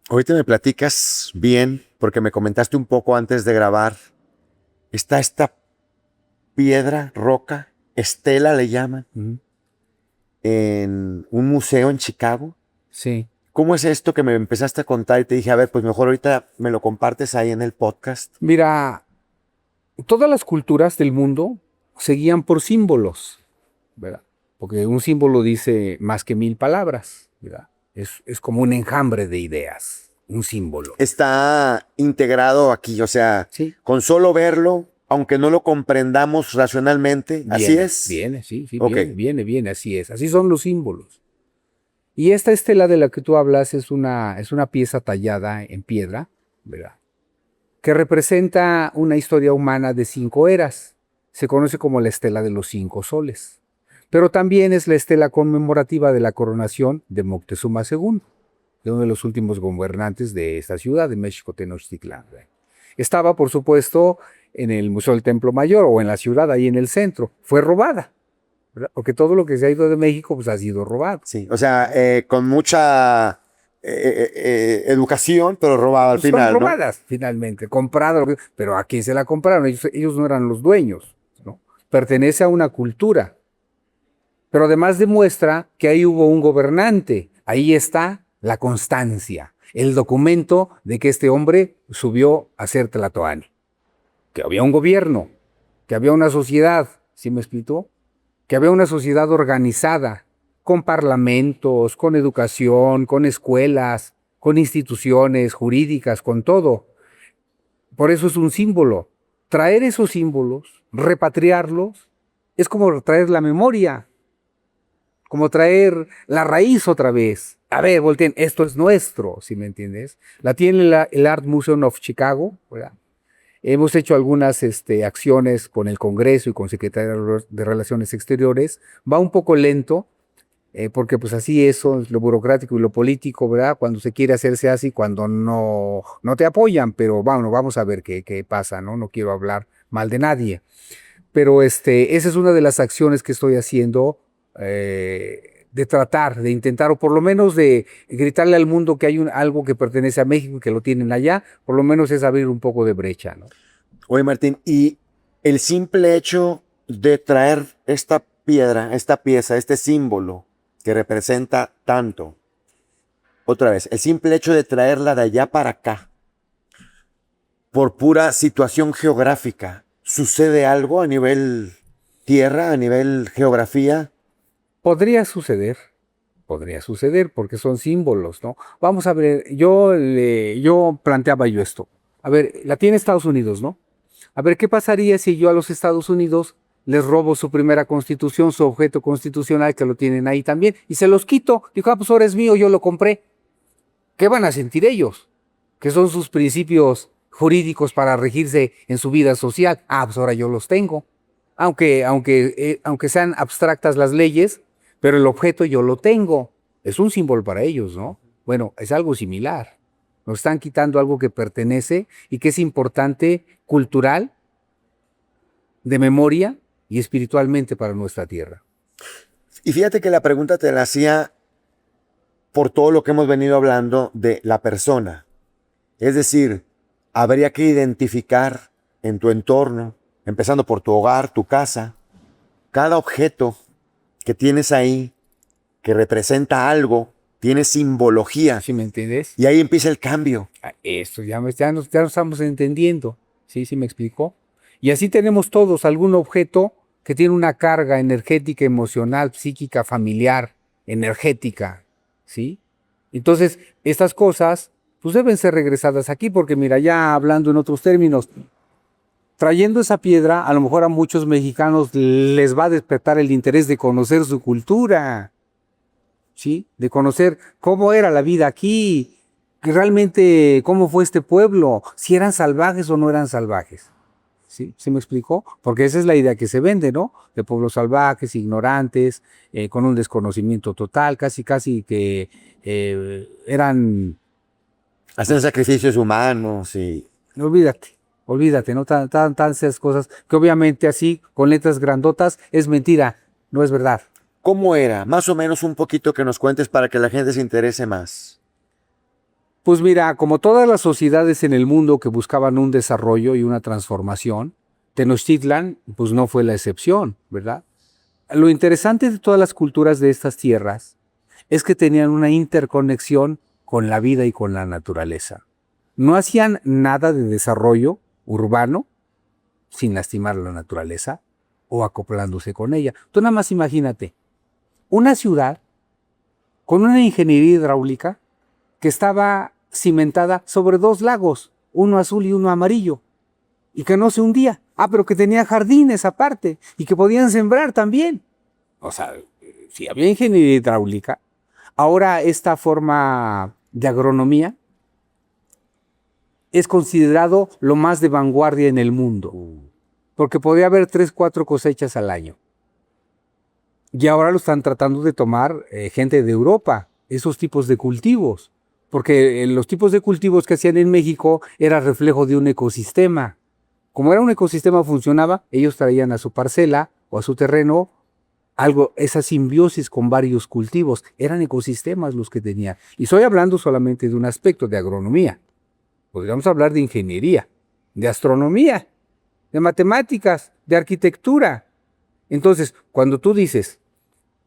Ahorita me platicas bien, porque me comentaste un poco antes de grabar. Está esta piedra, roca, estela le llaman, Ujú. en un museo en Chicago. Sí. ¿Cómo es esto que me empezaste a contar y te dije, a ver, pues mejor ahorita me lo compartes ahí en el podcast? Mira, todas las culturas del mundo se guían por símbolos, ¿verdad? Porque un símbolo dice más que 1000 palabras, ¿verdad? Es como un enjambre de ideas, un símbolo. Está integrado aquí, o sea, Sí. con solo verlo, aunque no lo comprendamos racionalmente, así Viene, es. viene, sí, Ok. viene, así es. Así son los símbolos. Y esta estela de la que tú hablas es una pieza tallada en piedra, ¿verdad? Que representa una historia humana de 5 eras. Se conoce como la estela de los 5 soles. Pero también es la estela conmemorativa de la coronación de Moctezuma II, de uno de los últimos gobernantes de esta ciudad, de México Tenochtitlán. Estaba, por supuesto, en el Museo del Templo Mayor o en la ciudad, ahí en el centro. Fue robada, ¿verdad? Porque todo lo que se ha ido de México pues, ha sido robado. Sí, o sea, con mucha educación, pero robado al Pues son final, ¿no? robadas, finalmente, compradas. Pero ¿a quién se la compraron? Ellos no eran los dueños, ¿no? Pertenece a una cultura. Pero además demuestra que ahí hubo un gobernante. Ahí está la constancia, el documento de que este hombre subió a ser tlatoani. Que había un gobierno, que había una sociedad, ¿sí me explicó? Que había una sociedad organizada, con parlamentos, con educación, con escuelas, con instituciones jurídicas, con todo. Por eso es un símbolo. Traer esos símbolos, repatriarlos, es como traer la memoria, como traer la raíz otra vez. A ver, volteen, esto es nuestro, ¿sí me entiendes? La tiene el Art Museum of Chicago, ¿verdad? Hemos hecho algunas acciones con el Congreso y con Secretaría de Relaciones Exteriores. Va un poco lento, porque pues así eso es lo burocrático y lo político, ¿verdad? Cuando se quiere hacer se hace y cuando no te apoyan, pero bueno, vamos a ver qué pasa, ¿no? No quiero hablar mal de nadie. Pero esa es una de las acciones que estoy haciendo, de tratar, de intentar, o por lo menos de gritarle al mundo que hay algo que pertenece a México y que lo tienen allá, por lo menos es abrir un poco de brecha, ¿no? Oye, Martín, y el simple hecho de traer esta piedra, esta pieza, este símbolo que representa tanto, otra vez, el simple hecho de traerla de allá para acá, por pura situación geográfica, ¿sucede algo a nivel tierra, a nivel geografía? Podría suceder porque son símbolos, ¿no? Vamos a ver, yo planteaba yo esto. A ver, la tiene Estados Unidos, ¿no? A ver, ¿qué pasaría si yo a los Estados Unidos les robo su primera constitución, su objeto constitucional, que lo tienen ahí también, y se los quito? Dijo, pues ahora es mío, yo lo compré. ¿Qué van a sentir ellos? Que son sus principios jurídicos para regirse en su vida social. Pues ahora yo los tengo. Aunque sean abstractas las leyes, pero el objeto yo lo tengo. Es un símbolo para ellos, ¿no? Bueno, es algo similar. Nos están quitando algo que pertenece y que es importante cultural, de memoria y espiritualmente para nuestra tierra. Y fíjate que la pregunta te la hacía por todo lo que hemos venido hablando de la persona. Es decir, habría que identificar en tu entorno, empezando por tu hogar, tu casa, cada objeto que tienes ahí, que representa algo, tiene simbología. ¿Sí me entiendes? Y ahí empieza el cambio. Esto ya nos estamos entendiendo. ¿Sí me explicó? Y así tenemos todos algún objeto que tiene una carga energética, emocional, psíquica, familiar, energética, ¿sí? Entonces, estas cosas pues deben ser regresadas aquí porque mira, ya hablando en otros términos, trayendo esa piedra, a lo mejor a muchos mexicanos les va a despertar el interés de conocer su cultura, ¿sí? De conocer cómo era la vida aquí, que realmente cómo fue este pueblo, si eran salvajes o no eran salvajes. ¿Sí? ¿Sí me explicó? Porque esa es la idea que se vende, ¿no? De pueblos salvajes, ignorantes, con un desconocimiento total, casi que eran... Hacen sacrificios humanos y... Olvídate, ¿no? Tan esas cosas que obviamente así, con letras grandotas, es mentira, no es verdad. ¿Cómo era? Más o menos un poquito que nos cuentes para que la gente se interese más. Pues mira, como todas las sociedades en el mundo que buscaban un desarrollo y una transformación, Tenochtitlan pues no fue la excepción, ¿verdad? Lo interesante de todas las culturas de estas tierras es que tenían una interconexión con la vida y con la naturaleza. No hacían nada de desarrollo urbano sin lastimar a la naturaleza o acoplándose con ella. Tú nada más imagínate, una ciudad con una ingeniería hidráulica que estaba cimentada sobre dos lagos, uno azul y uno amarillo, y que no se hundía. Pero que tenía jardines aparte y que podían sembrar también. O sea, si había ingeniería hidráulica, ahora esta forma de agronomía es considerado lo más de vanguardia en el mundo, porque podía haber 3, 4 cosechas al año. Y ahora lo están tratando de tomar gente de Europa, esos tipos de cultivos, porque los tipos de cultivos que hacían en México era reflejo de un ecosistema. Como era un ecosistema funcionaba, ellos traían a su parcela o a su terreno esa simbiosis con varios cultivos. Eran ecosistemas los que tenían. Y estoy hablando solamente de un aspecto de agronomía. Podríamos hablar de ingeniería, de astronomía, de matemáticas, de arquitectura. Entonces, cuando tú dices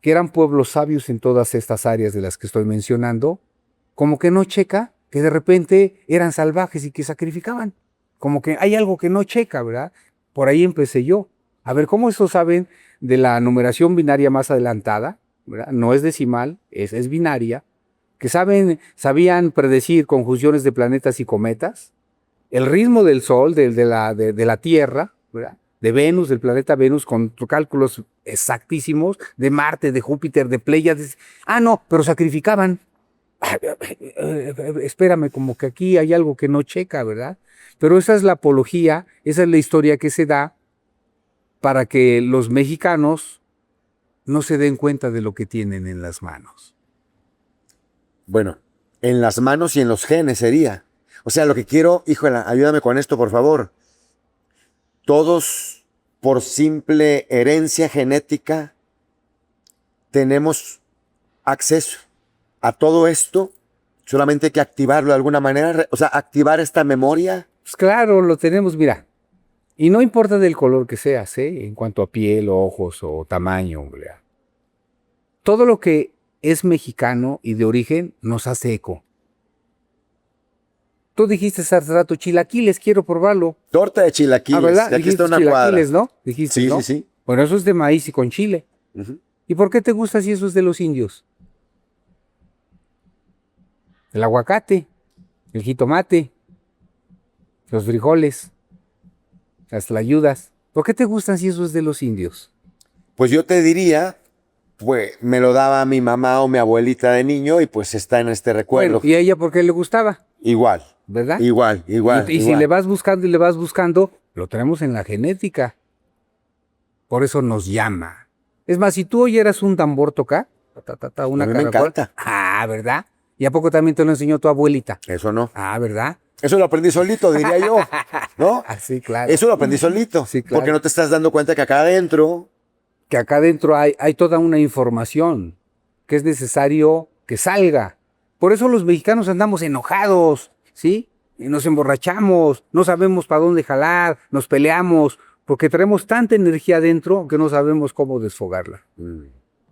que eran pueblos sabios en todas estas áreas de las que estoy mencionando, como que no checa que de repente eran salvajes y que sacrificaban. Como que hay algo que no checa, ¿verdad? Por ahí empecé yo. A ver, ¿cómo eso saben de la numeración binaria más adelantada? ¿Verdad? No es decimal, es binaria. Que sabían predecir conjunciones de planetas y cometas, el ritmo del Sol, de la Tierra, ¿verdad? De Venus, del planeta Venus, con cálculos exactísimos, de Marte, de Júpiter, de Pléyades. No, pero sacrificaban. Espérame, como que aquí hay algo que no checa, ¿verdad? Pero esa es la apología, esa es la historia que se da para que los mexicanos no se den cuenta de lo que tienen en las manos. Bueno, en las manos y en los genes sería. O sea, lo que quiero, híjole, ayúdame con esto, por favor. Todos, por simple herencia genética, tenemos acceso a todo esto. Solamente hay que activarlo de alguna manera. O sea, activar esta memoria. Pues claro, lo tenemos, mira. Y no importa del color que seas, ¿eh? En cuanto a piel, ojos o tamaño, hombre. Todo lo que es mexicano y de origen nos hace eco. Tú dijiste hace rato, chilaquiles, quiero probarlo. Torta de chilaquiles. ¿Verdad? Y aquí está Dijiste una cuadra. chilaquiles, ¿no? Dijiste, Sí, ¿no? sí, sí. Bueno, eso es de maíz y con chile. Ujú. ¿Y por qué te gusta si eso es de los indios? El aguacate, el jitomate, los frijoles, las tlayudas. ¿Por qué te gustan si eso es de los indios? Pues yo te diría, pues me lo daba mi mamá o mi abuelita de niño y pues está en este Bueno, recuerdo. ¿y a ella por qué le gustaba? Igual, ¿Verdad? igual, igual, Y si igual. le vas buscando y le vas buscando, lo tenemos en la genética. Por eso nos llama. Es más, si tú oyeras un tambor tocar, A una mí me caracol, encanta. ¿verdad? ¿Y a poco también te lo enseñó tu abuelita? Eso no. ¿Verdad? Eso lo aprendí solito, diría yo. ¿No? Sí, claro. Eso lo aprendí solito. Sí, claro. Porque no te estás dando cuenta que acá adentro. Que acá adentro hay toda una información que es necesario que salga. Por eso los mexicanos andamos enojados, ¿sí? Y nos emborrachamos, no sabemos para dónde jalar, nos peleamos, porque traemos tanta energía adentro que no sabemos cómo desfogarla.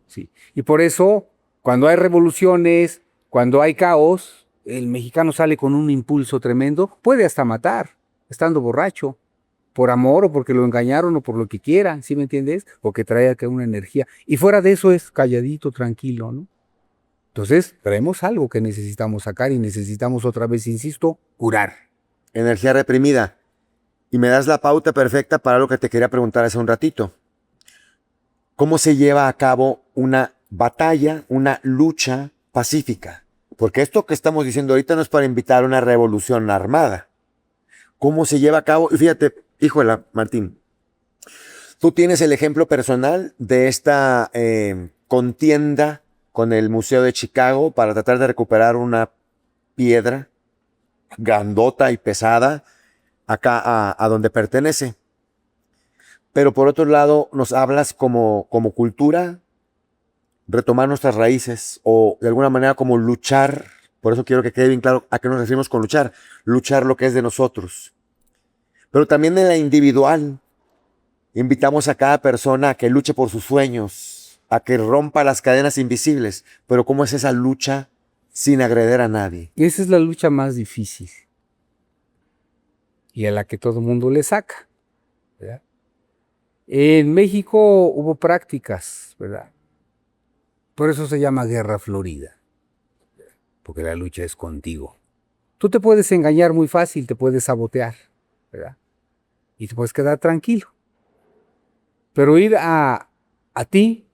Sí. Y por eso, cuando hay revoluciones, cuando hay caos, el mexicano sale con un impulso tremendo, puede hasta matar, estando borracho, por amor o porque lo engañaron o por lo que quieran, ¿sí me entiendes? O que trae acá una energía. Y fuera de eso es calladito, tranquilo, ¿no? Entonces, traemos algo que necesitamos sacar y necesitamos otra vez, insisto, curar. Energía reprimida. Y me das la pauta perfecta para lo que te quería preguntar hace un ratito. ¿Cómo se lleva a cabo una batalla, una lucha pacífica? Porque esto que estamos diciendo ahorita no es para invitar a una revolución armada. ¿Cómo se lleva a cabo? Y fíjate, híjole, Martín, tú tienes el ejemplo personal de esta contienda con el Museo de Chicago para tratar de recuperar una piedra grandota y pesada acá a donde pertenece. Pero por otro lado, nos hablas como cultura, retomar nuestras raíces o de alguna manera como luchar. Por eso quiero que quede bien claro a qué nos referimos con luchar. Luchar lo que es de nosotros. Pero también en la individual, invitamos a cada persona a que luche por sus sueños, a que rompa las cadenas invisibles. Pero ¿cómo es esa lucha sin agredir a nadie? Y esa es la lucha más difícil y a la que todo el mundo le saca, ¿verdad? En México hubo prácticas, ¿verdad? Por eso se llama Guerra Florida, porque la lucha es contigo. Tú te puedes engañar muy fácil, te puedes sabotear, ¿verdad? Y te puedes quedar tranquilo. Pero ir a ti,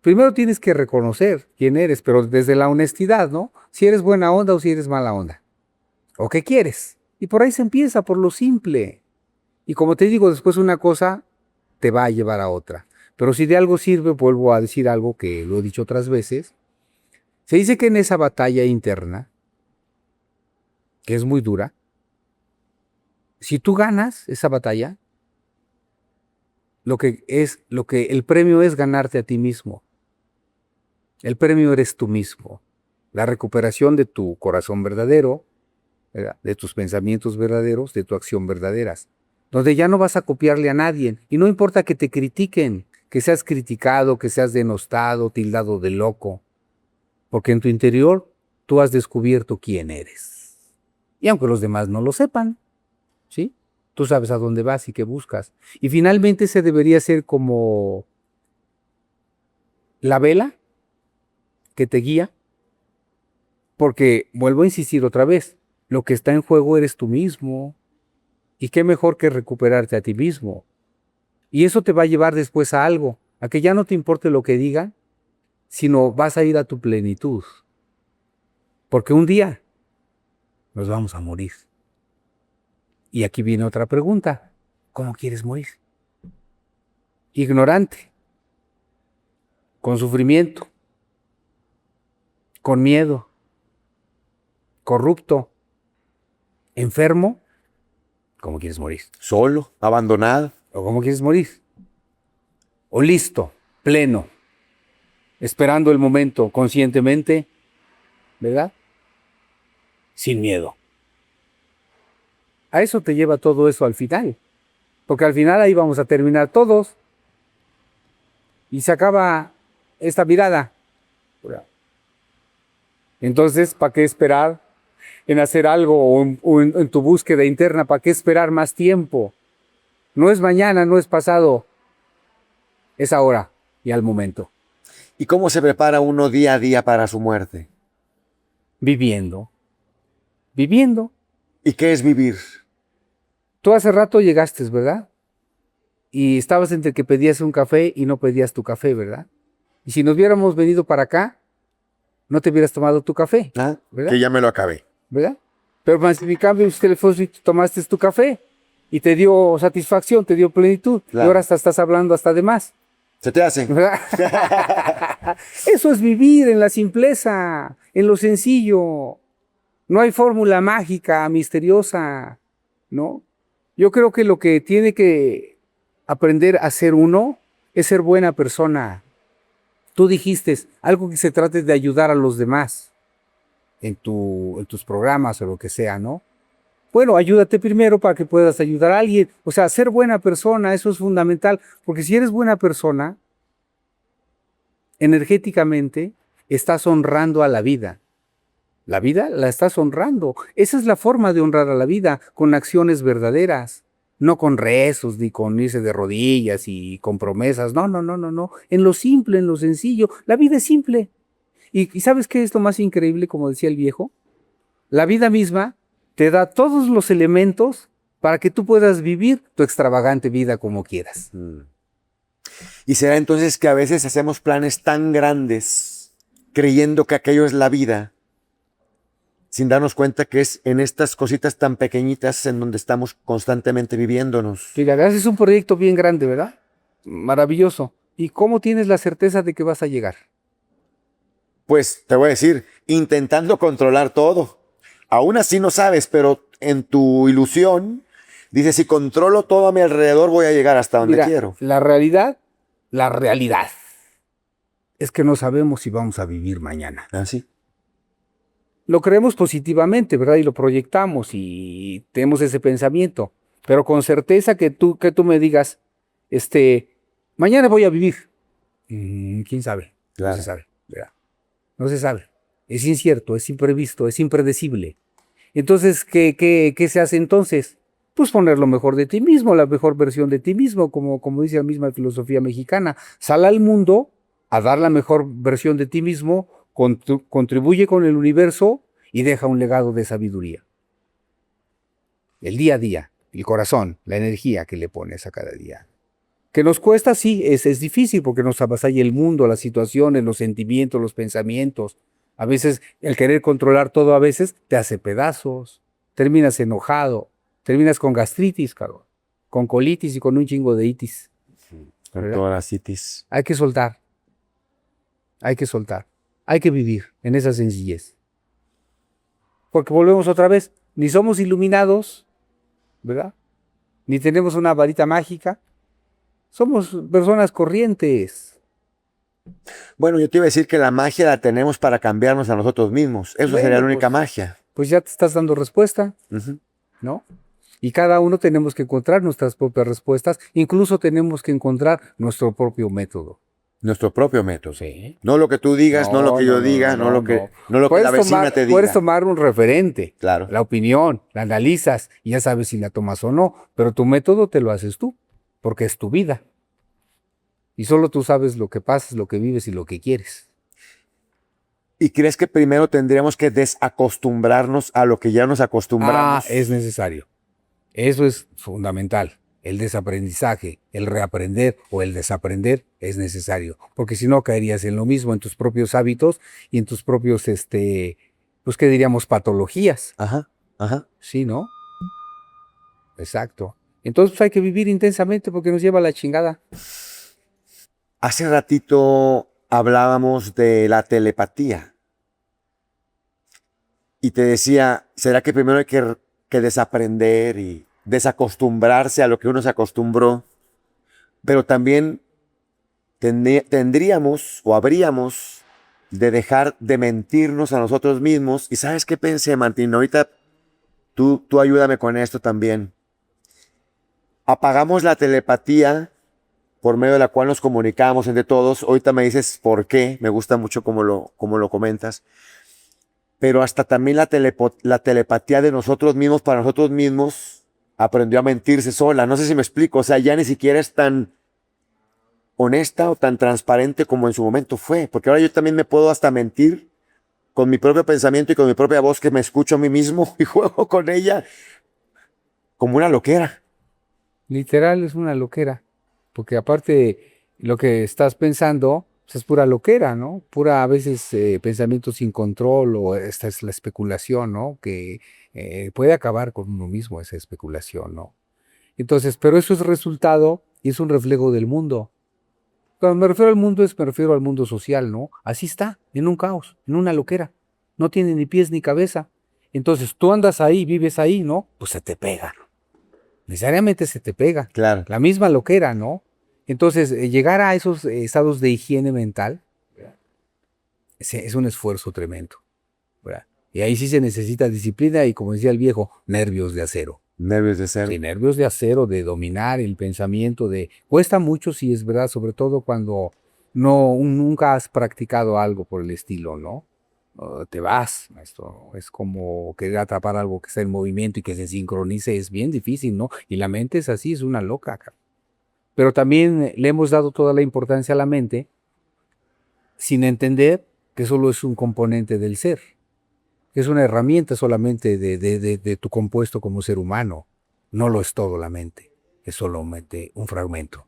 primero tienes que reconocer quién eres, pero desde la honestidad, ¿no? Si eres buena onda o si eres mala onda. ¿O qué quieres? Y por ahí se empieza, por lo simple. Y como te digo, después una cosa te va a llevar a otra. Pero si de algo sirve, vuelvo a decir algo que lo he dicho otras veces. Se dice que en esa batalla interna, que es muy dura, si tú ganas esa batalla, el premio es ganarte a ti mismo. El premio eres tú mismo. La recuperación de tu corazón verdadero, ¿verdad? De tus pensamientos verdaderos, de tu acción verdaderas. Donde ya no vas a copiarle a nadie. Y no importa que te critiquen, que seas criticado, que seas denostado, tildado de loco. Porque en tu interior tú has descubierto quién eres. Y aunque los demás no lo sepan, ¿sí? Tú sabes a dónde vas y qué buscas. Y finalmente ese debería ser como la vela que te guía. Porque, vuelvo a insistir otra vez, lo que está en juego eres tú mismo. Y qué mejor que recuperarte a ti mismo. Y eso te va a llevar después a algo, a que ya no te importe lo que digan, sino vas a ir a tu plenitud. Porque un día nos vamos a morir. Y aquí viene otra pregunta. ¿Cómo quieres morir? Ignorante, con sufrimiento, con miedo, corrupto, enfermo. ¿Cómo quieres morir? Solo, abandonado. ¿O cómo quieres morir? O listo, pleno, esperando el momento conscientemente, ¿verdad? Sin miedo. A eso te lleva todo eso al final. porque al final ahí vamos a terminar todos y se acaba esta mirada. Entonces, ¿para qué esperar en hacer algo o en tu búsqueda interna? ¿Para qué esperar más tiempo? No es mañana, no es pasado, es ahora y al momento. ¿Y cómo se prepara uno día a día para su muerte? Viviendo, viviendo. ¿Y qué es vivir? Tú hace rato llegaste, ¿verdad? Y estabas entre que pedías un café y no pedías tu café, ¿verdad? Y si nos hubiéramos venido para acá, no te hubieras tomado tu café, ¿Ah? ¿verdad? Que ya me lo acabé. ¿Verdad? Pero más en cambio usted fue y tomaste tu café y te dio satisfacción, te dio plenitud. Claro. Y ahora hasta estás hablando hasta de más. Se te hace. ¿Verdad? Eso es vivir en la simpleza, en lo sencillo. No hay fórmula mágica, misteriosa, ¿no? Yo creo que lo que tiene que aprender a ser uno es ser buena persona. Tú dijiste algo que se trate de ayudar a los demás en tus programas o lo que sea, ¿no? Bueno, ayúdate primero para que puedas ayudar a alguien. O sea, ser buena persona, eso es fundamental, porque si eres buena persona, energéticamente estás honrando a la vida. La vida la estás honrando. Esa es la forma de honrar a la vida, con acciones verdaderas, no con rezos, ni con irse de rodillas y con promesas. No, no, no, no, no. En lo simple, en lo sencillo. La vida es simple. ¿Y sabes qué es lo más increíble, como decía el viejo? La vida misma te da todos los elementos para que tú puedas vivir tu extravagante vida como quieras. ¿Y será entonces que a veces hacemos planes tan grandes creyendo que aquello es la vida, sin darnos cuenta que es en estas cositas tan pequeñitas en donde estamos constantemente viviéndonos? Fíjate, haces un proyecto bien grande, ¿verdad? Maravilloso. ¿Y cómo tienes la certeza de que vas a llegar? Pues te voy a decir, intentando controlar todo. Aún así no sabes, pero en tu ilusión dices, si controlo todo a mi alrededor voy a llegar hasta donde Mira, quiero. la realidad es que no sabemos si vamos a vivir mañana. ¿Ah, sí? Lo creemos positivamente, ¿verdad? Y lo proyectamos y tenemos ese pensamiento. Pero con certeza que tú me digas, mañana voy a vivir. ¿Quién sabe? Claro. No se sabe, ¿verdad? No se sabe. Es incierto, es imprevisto, es impredecible. Entonces, ¿qué se hace entonces? Pues poner lo mejor de ti mismo, la mejor versión de ti mismo, como dice la misma filosofía mexicana. Sal al mundo a dar la mejor versión de ti mismo, contribuye con el universo y deja un legado de sabiduría. El día a día, el corazón, la energía que le pones a cada día. Que nos cuesta, sí, es difícil porque nos avasalla el mundo, las situaciones, los sentimientos, los pensamientos. A veces el querer controlar todo a veces te hace pedazos, terminas enojado, terminas con gastritis, cabrón, con colitis y con un chingo de itis. Con ¿verdad? todas las citis. Hay que soltar, hay que soltar, hay que vivir en esa sencillez. Porque volvemos otra vez, ni somos iluminados, ¿verdad? Ni tenemos una varita mágica. Somos personas corrientes. Bueno, yo te iba a decir que la magia la tenemos para cambiarnos a nosotros mismos. Eso Bueno, sería la única pues, magia. Pues ya te estás dando respuesta, Ujú. ¿no? Y cada uno tenemos que encontrar nuestras propias respuestas. Incluso tenemos que encontrar nuestro propio método. Nuestro propio método. Sí. No lo que tú digas, no, lo que yo diga, no lo que la Puedes vecina te diga. Puedes tomar un referente, Claro. la opinión, la analizas y ya sabes si la tomas o no. Pero tu método te lo haces tú, porque es tu vida. Y solo tú sabes lo que pasas, lo que vives y lo que quieres. ¿Y crees que primero tendríamos que desacostumbrarnos a lo que ya nos acostumbramos? Es necesario. Eso es fundamental. El desaprendizaje, el reaprender o el desaprender es necesario. Porque si no caerías en lo mismo, en tus propios hábitos y en tus propios, pues, ¿qué diríamos? Patologías. Ajá, ajá. Sí, ¿no? Exacto. Entonces pues, hay que vivir intensamente porque nos lleva a la chingada. Hace ratito hablábamos de la telepatía. Y te decía, ¿será que primero hay que desaprender y desacostumbrarse a lo que uno se acostumbró? Pero también tendríamos o habríamos de dejar de mentirnos a nosotros mismos. ¿Y sabes qué pensé, Martín? Ahorita tú ayúdame con esto también. apagamos la telepatía por medio de la cual nos comunicamos entre todos. Ahorita me dices por qué, me gusta mucho como lo comentas. Pero hasta también la telepatía de nosotros mismos para nosotros mismos aprendió a mentirse sola. No sé si me explico. O sea, ya ni siquiera es tan honesta o tan transparente como en su momento fue. Porque ahora yo también me puedo hasta mentir con mi propio pensamiento y con mi propia voz que me escucho a mí mismo y juego con ella como una loquera. Literal es una loquera, porque aparte lo que estás pensando pues, es pura loquera, ¿no? Pura a veces pensamiento sin control o esta es la especulación, ¿no? Que puede acabar con uno mismo esa especulación, ¿no? Entonces, pero eso es resultado y es un reflejo del mundo. Cuando me refiero al mundo me refiero al mundo social, ¿no? Así está, en un caos, en una loquera. No tiene ni pies ni cabeza. Entonces, tú andas ahí, vives ahí, ¿no? Pues se te pega. Necesariamente se te pega. Claro. La misma loquera, ¿no? Entonces, llegar a esos estados de higiene mental es un esfuerzo tremendo, ¿verdad? Y ahí sí se necesita disciplina y, como decía el viejo, nervios de acero. Nervios de acero. Sí, nervios de acero, de dominar el pensamiento, cuesta mucho, sí es verdad, sobre todo cuando nunca has practicado algo por el estilo, ¿no? Te vas, esto es como querer atrapar algo que está en movimiento y que se sincronice, es bien difícil, ¿no? Y la mente es así, es una loca, cara. Pero también le hemos dado toda la importancia a la mente sin entender que solo es un componente del ser, que es una herramienta solamente de tu compuesto como ser humano. No lo es todo la mente, es solamente un fragmento.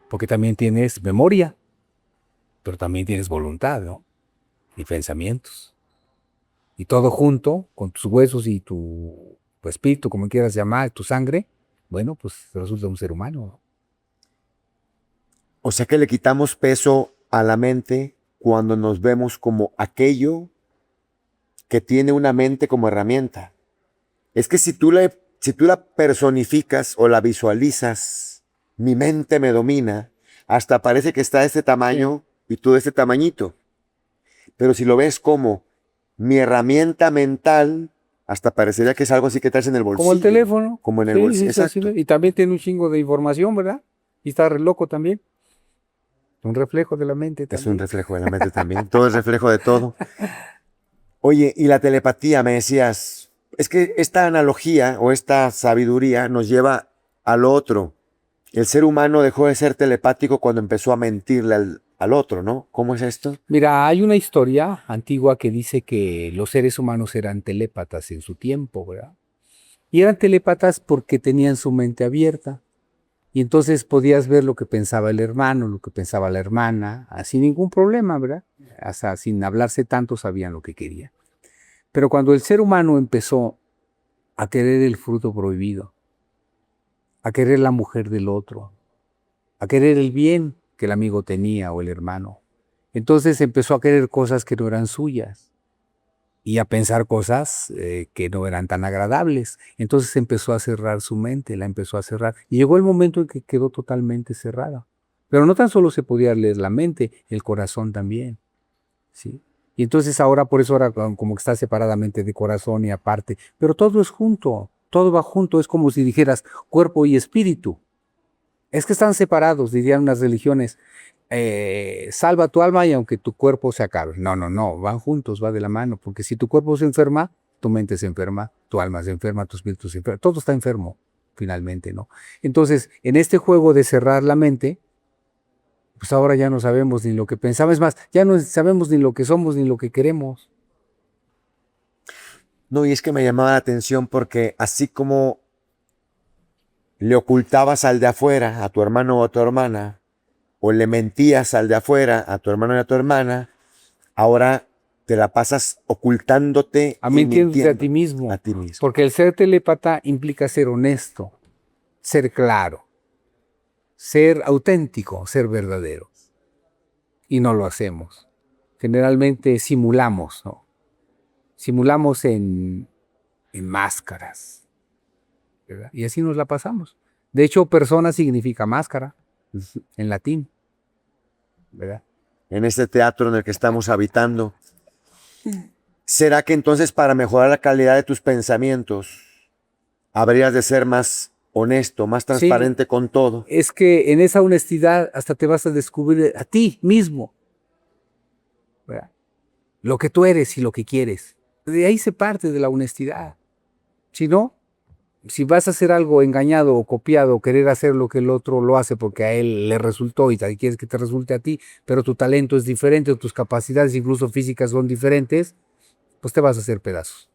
Porque también tienes memoria, pero también tienes voluntad, ¿no? Y pensamientos. Y todo junto, con tus huesos y tu espíritu, como quieras llamar, tu sangre, bueno, pues resulta un ser humano, ¿no? O sea que le quitamos peso a la mente cuando nos vemos como aquello que tiene una mente como herramienta. Es que si tú la personificas o la visualizas, mi mente me domina, hasta parece que está de este tamaño y tú de este tamañito. Pero si lo ves como mi herramienta mental, hasta parecería que es algo así que traes en el bolsillo. Como el teléfono. Como en el Sí, bolsillo, sí, así exacto. y también tiene un chingo de información, ¿verdad? Y está re loco también. Un reflejo de la mente Es también. un reflejo de la mente también. Todo es reflejo de todo. Oye, y la telepatía, me decías, es que esta analogía o esta sabiduría nos lleva al otro. El ser humano dejó de ser telepático cuando empezó a mentirle al otro, ¿no? ¿Cómo es esto? Mira, hay una historia antigua que dice que los seres humanos eran telépatas en su tiempo, ¿verdad? Y eran telépatas porque tenían su mente abierta. Y entonces podías ver lo que pensaba el hermano, lo que pensaba la hermana, sin ningún problema, ¿verdad? Hasta sin hablarse tanto sabían lo que querían. Pero cuando el ser humano empezó a querer el fruto prohibido, a querer la mujer del otro, a querer el bien que el amigo tenía o el hermano, entonces empezó a querer cosas que no eran suyas y a pensar cosas que no eran tan agradables. Entonces empezó a cerrar su mente, la empezó a cerrar. Y llegó el momento en que quedó totalmente cerrada. Pero no tan solo se podía leer la mente, el corazón también, ¿sí? Y entonces ahora, por eso ahora como que está separadamente de corazón y aparte, pero todo es junto, todo va junto, es como si dijeras cuerpo y espíritu. Es que están separados, dirían unas religiones. Salva tu alma y aunque tu cuerpo se acabe. No, no, no, van juntos, va de la mano, porque si tu cuerpo se enferma, tu mente se enferma, tu alma se enferma, tu espíritu se enferma, todo está enfermo, finalmente, ¿no? Entonces, en este juego de cerrar la mente, pues ahora ya no sabemos ni lo que pensamos, es más, ya no sabemos ni lo que somos ni lo que queremos. No, y es que me llamaba la atención porque así como le ocultabas al de afuera, a tu hermano o a tu hermana, o le mentías al de afuera, a tu hermano y a tu hermana, ahora te la pasas ocultándote A y mintiéndote a mintiendo ti mismo, a ti mismo. porque el ser telépata implica ser honesto, ser claro, ser auténtico, ser verdadero. Y no lo hacemos. Generalmente simulamos, ¿no? Simulamos en máscaras, ¿verdad? Y así nos la pasamos. De hecho, persona significa máscara en latín, ¿verdad? En este teatro en el que estamos habitando, ¿será que entonces para mejorar la calidad de tus pensamientos habrías de ser más honesto, más transparente con todo. Es que en esa honestidad hasta te vas a descubrir a ti mismo, ¿verdad? Lo que tú eres y lo que quieres. De ahí se parte de la honestidad. Si no, si vas a hacer algo engañado o copiado, o querer hacer lo que el otro lo hace porque a él le resultó y quieres que te resulte a ti, pero tu talento es diferente, o tus capacidades incluso físicas son diferentes, pues te vas a hacer pedazos.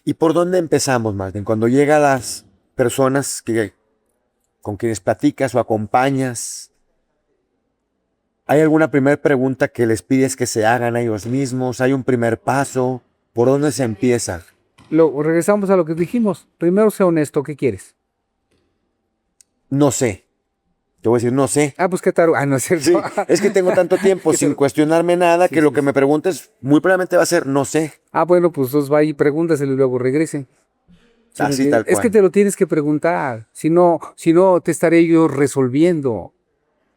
¿Y por dónde empezamos, Martín? Cuando llegan las personas con quienes platicas o acompañas, ¿hay alguna primera pregunta que les pides que se hagan a ellos mismos? ¿Hay un primer paso? ¿Por dónde se empieza? Regresamos a lo que dijimos. Primero, sé honesto. ¿Qué quieres? No sé. Te voy a decir, no sé. Pues qué tal. No es cierto. Sí, es que tengo tanto tiempo sin cuestionarme nada que lo que me preguntes muy probablemente va a ser, no sé. Bueno, pues entonces va y pregúntaselo y luego regrese. Así tal cual. Es que te lo tienes que preguntar. Si no, te estaré yo resolviendo.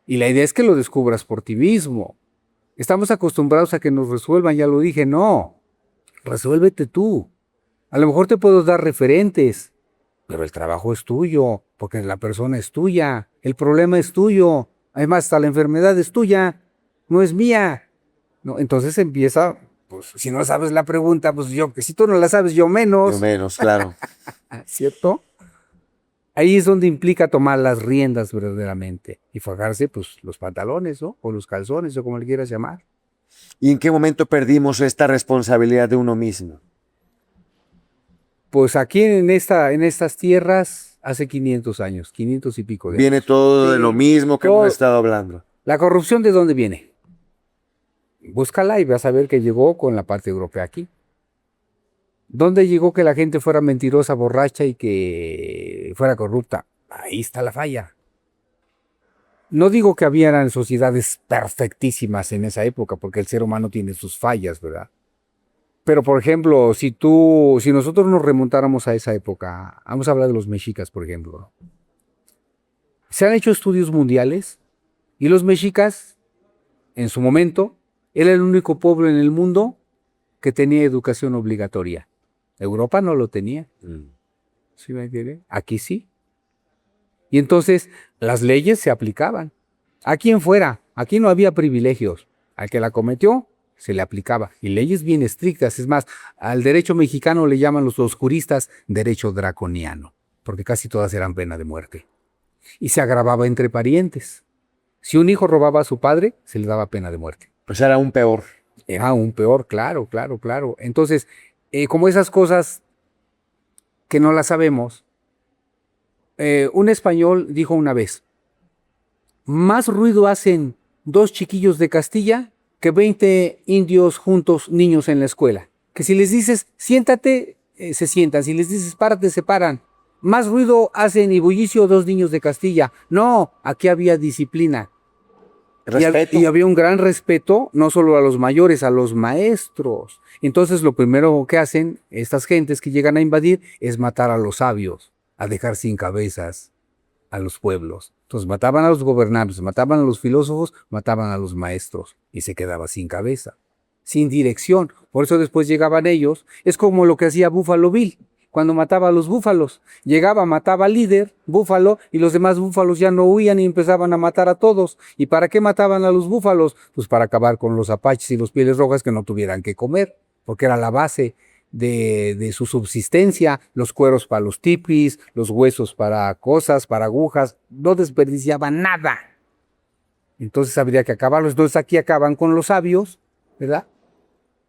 Y la idea es que lo descubras por ti mismo. Estamos acostumbrados a que nos resuelvan, ya lo dije. No, resuélvete tú. A lo mejor te puedo dar referentes, pero el trabajo es tuyo, porque la persona es tuya, el problema es tuyo, además hasta la enfermedad es tuya, no es mía. No, entonces empieza, pues si no sabes la pregunta, pues si tú no la sabes, yo menos. Yo menos, claro. ¿Cierto? Ahí es donde implica tomar las riendas verdaderamente y fajarse pues los pantalones, ¿no? O los calzones, o como le quieras llamar. ¿Y en qué momento perdimos esta responsabilidad de uno mismo? Pues aquí en estas tierras hace 500 años, 500 y pico de años. Viene todo de lo mismo que hemos estado hablando. ¿La corrupción de dónde viene? Búscala y vas a ver que llegó con la parte europea aquí. ¿Dónde llegó que la gente fuera mentirosa, borracha y que fuera corrupta? Ahí está la falla. No digo que habían sociedades perfectísimas en esa época, porque el ser humano tiene sus fallas, ¿verdad? Pero, por ejemplo, si nosotros nos remontáramos a esa época, vamos a hablar de los mexicas, por ejemplo. Se han hecho estudios mundiales y los mexicas, en su momento, era el único pueblo en el mundo que tenía educación obligatoria. Europa no lo tenía. ¿Sí me entiende? Aquí sí. Y entonces las leyes se aplicaban. A quien fuera, aquí no había privilegios. Al que la cometió, se le aplicaba. Y leyes bien estrictas. Es más, al derecho mexicano le llaman los juristas derecho draconiano, porque casi todas eran pena de muerte. Y se agravaba entre parientes. Si un hijo robaba a su padre, se le daba pena de muerte. Pues era aún peor. Era aún peor, claro. Entonces, como esas cosas que no las sabemos, un español dijo una vez, más ruido hacen 2 chiquillos de Castilla que 20 indios juntos, niños en la escuela. Que si les dices, siéntate, se sientan. Si les dices, párate, se paran. Más ruido hacen y bullicio 2 niños de Castilla. No, aquí había disciplina. Respeto. Y había un gran respeto, no solo a los mayores, a los maestros. Entonces lo primero que hacen estas gentes que llegan a invadir es matar a los sabios, a dejar sin cabezas a los pueblos. Entonces mataban a los gobernantes, mataban a los filósofos, mataban a los maestros y se quedaba sin cabeza, sin dirección. Por eso después llegaban ellos. Es como lo que hacía Buffalo Bill cuando mataba a los búfalos. Llegaba, mataba al líder, búfalo, y los demás búfalos ya no huían y empezaban a matar a todos. ¿Y para qué mataban a los búfalos? Pues para acabar con los apaches y los pieles rojas que no tuvieran que comer, porque era la base de su subsistencia, los cueros para los tipis, los huesos para cosas, para agujas, no desperdiciaban nada. Entonces habría que acabarlos. Entonces aquí acaban con los sabios, ¿verdad?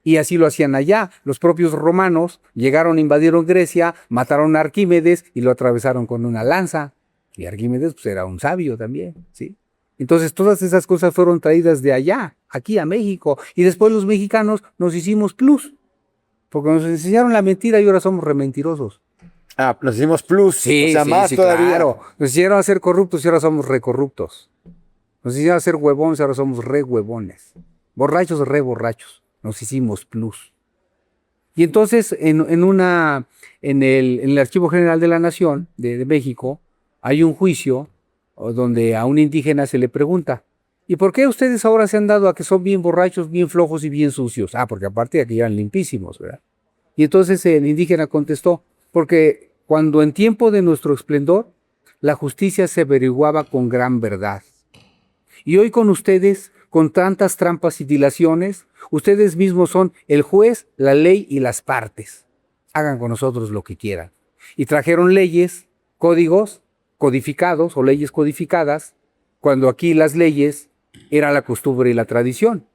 Y así lo hacían allá. Los propios romanos llegaron, invadieron Grecia, mataron a Arquímedes y lo atravesaron con una lanza. Y Arquímedes pues era un sabio también, ¿sí? Entonces todas esas cosas fueron traídas de allá, aquí a México. Y después los mexicanos nos hicimos plus, porque nos enseñaron la mentira y ahora somos rementirosos. Nos hicimos plus. Sí, o sea, más todavía. Claro. Nos hicieron a ser corruptos y ahora somos recorruptos. Nos hicieron a ser huevones y ahora somos re huevones. Borrachos, re borrachos. Nos hicimos plus. Y entonces en el Archivo General de la Nación de México hay un juicio donde a un indígena se le pregunta, ¿y por qué ustedes ahora se han dado a que son bien borrachos, bien flojos y bien sucios? Porque aparte de que eran limpísimos, ¿verdad? Y entonces el indígena contestó, porque cuando en tiempo de nuestro esplendor la justicia se averiguaba con gran verdad. Y hoy con ustedes, con tantas trampas y dilaciones, ustedes mismos son el juez, la ley y las partes. Hagan con nosotros lo que quieran. Y trajeron leyes, códigos codificados o leyes codificadas, cuando aquí las leyes era la costumbre y la tradición.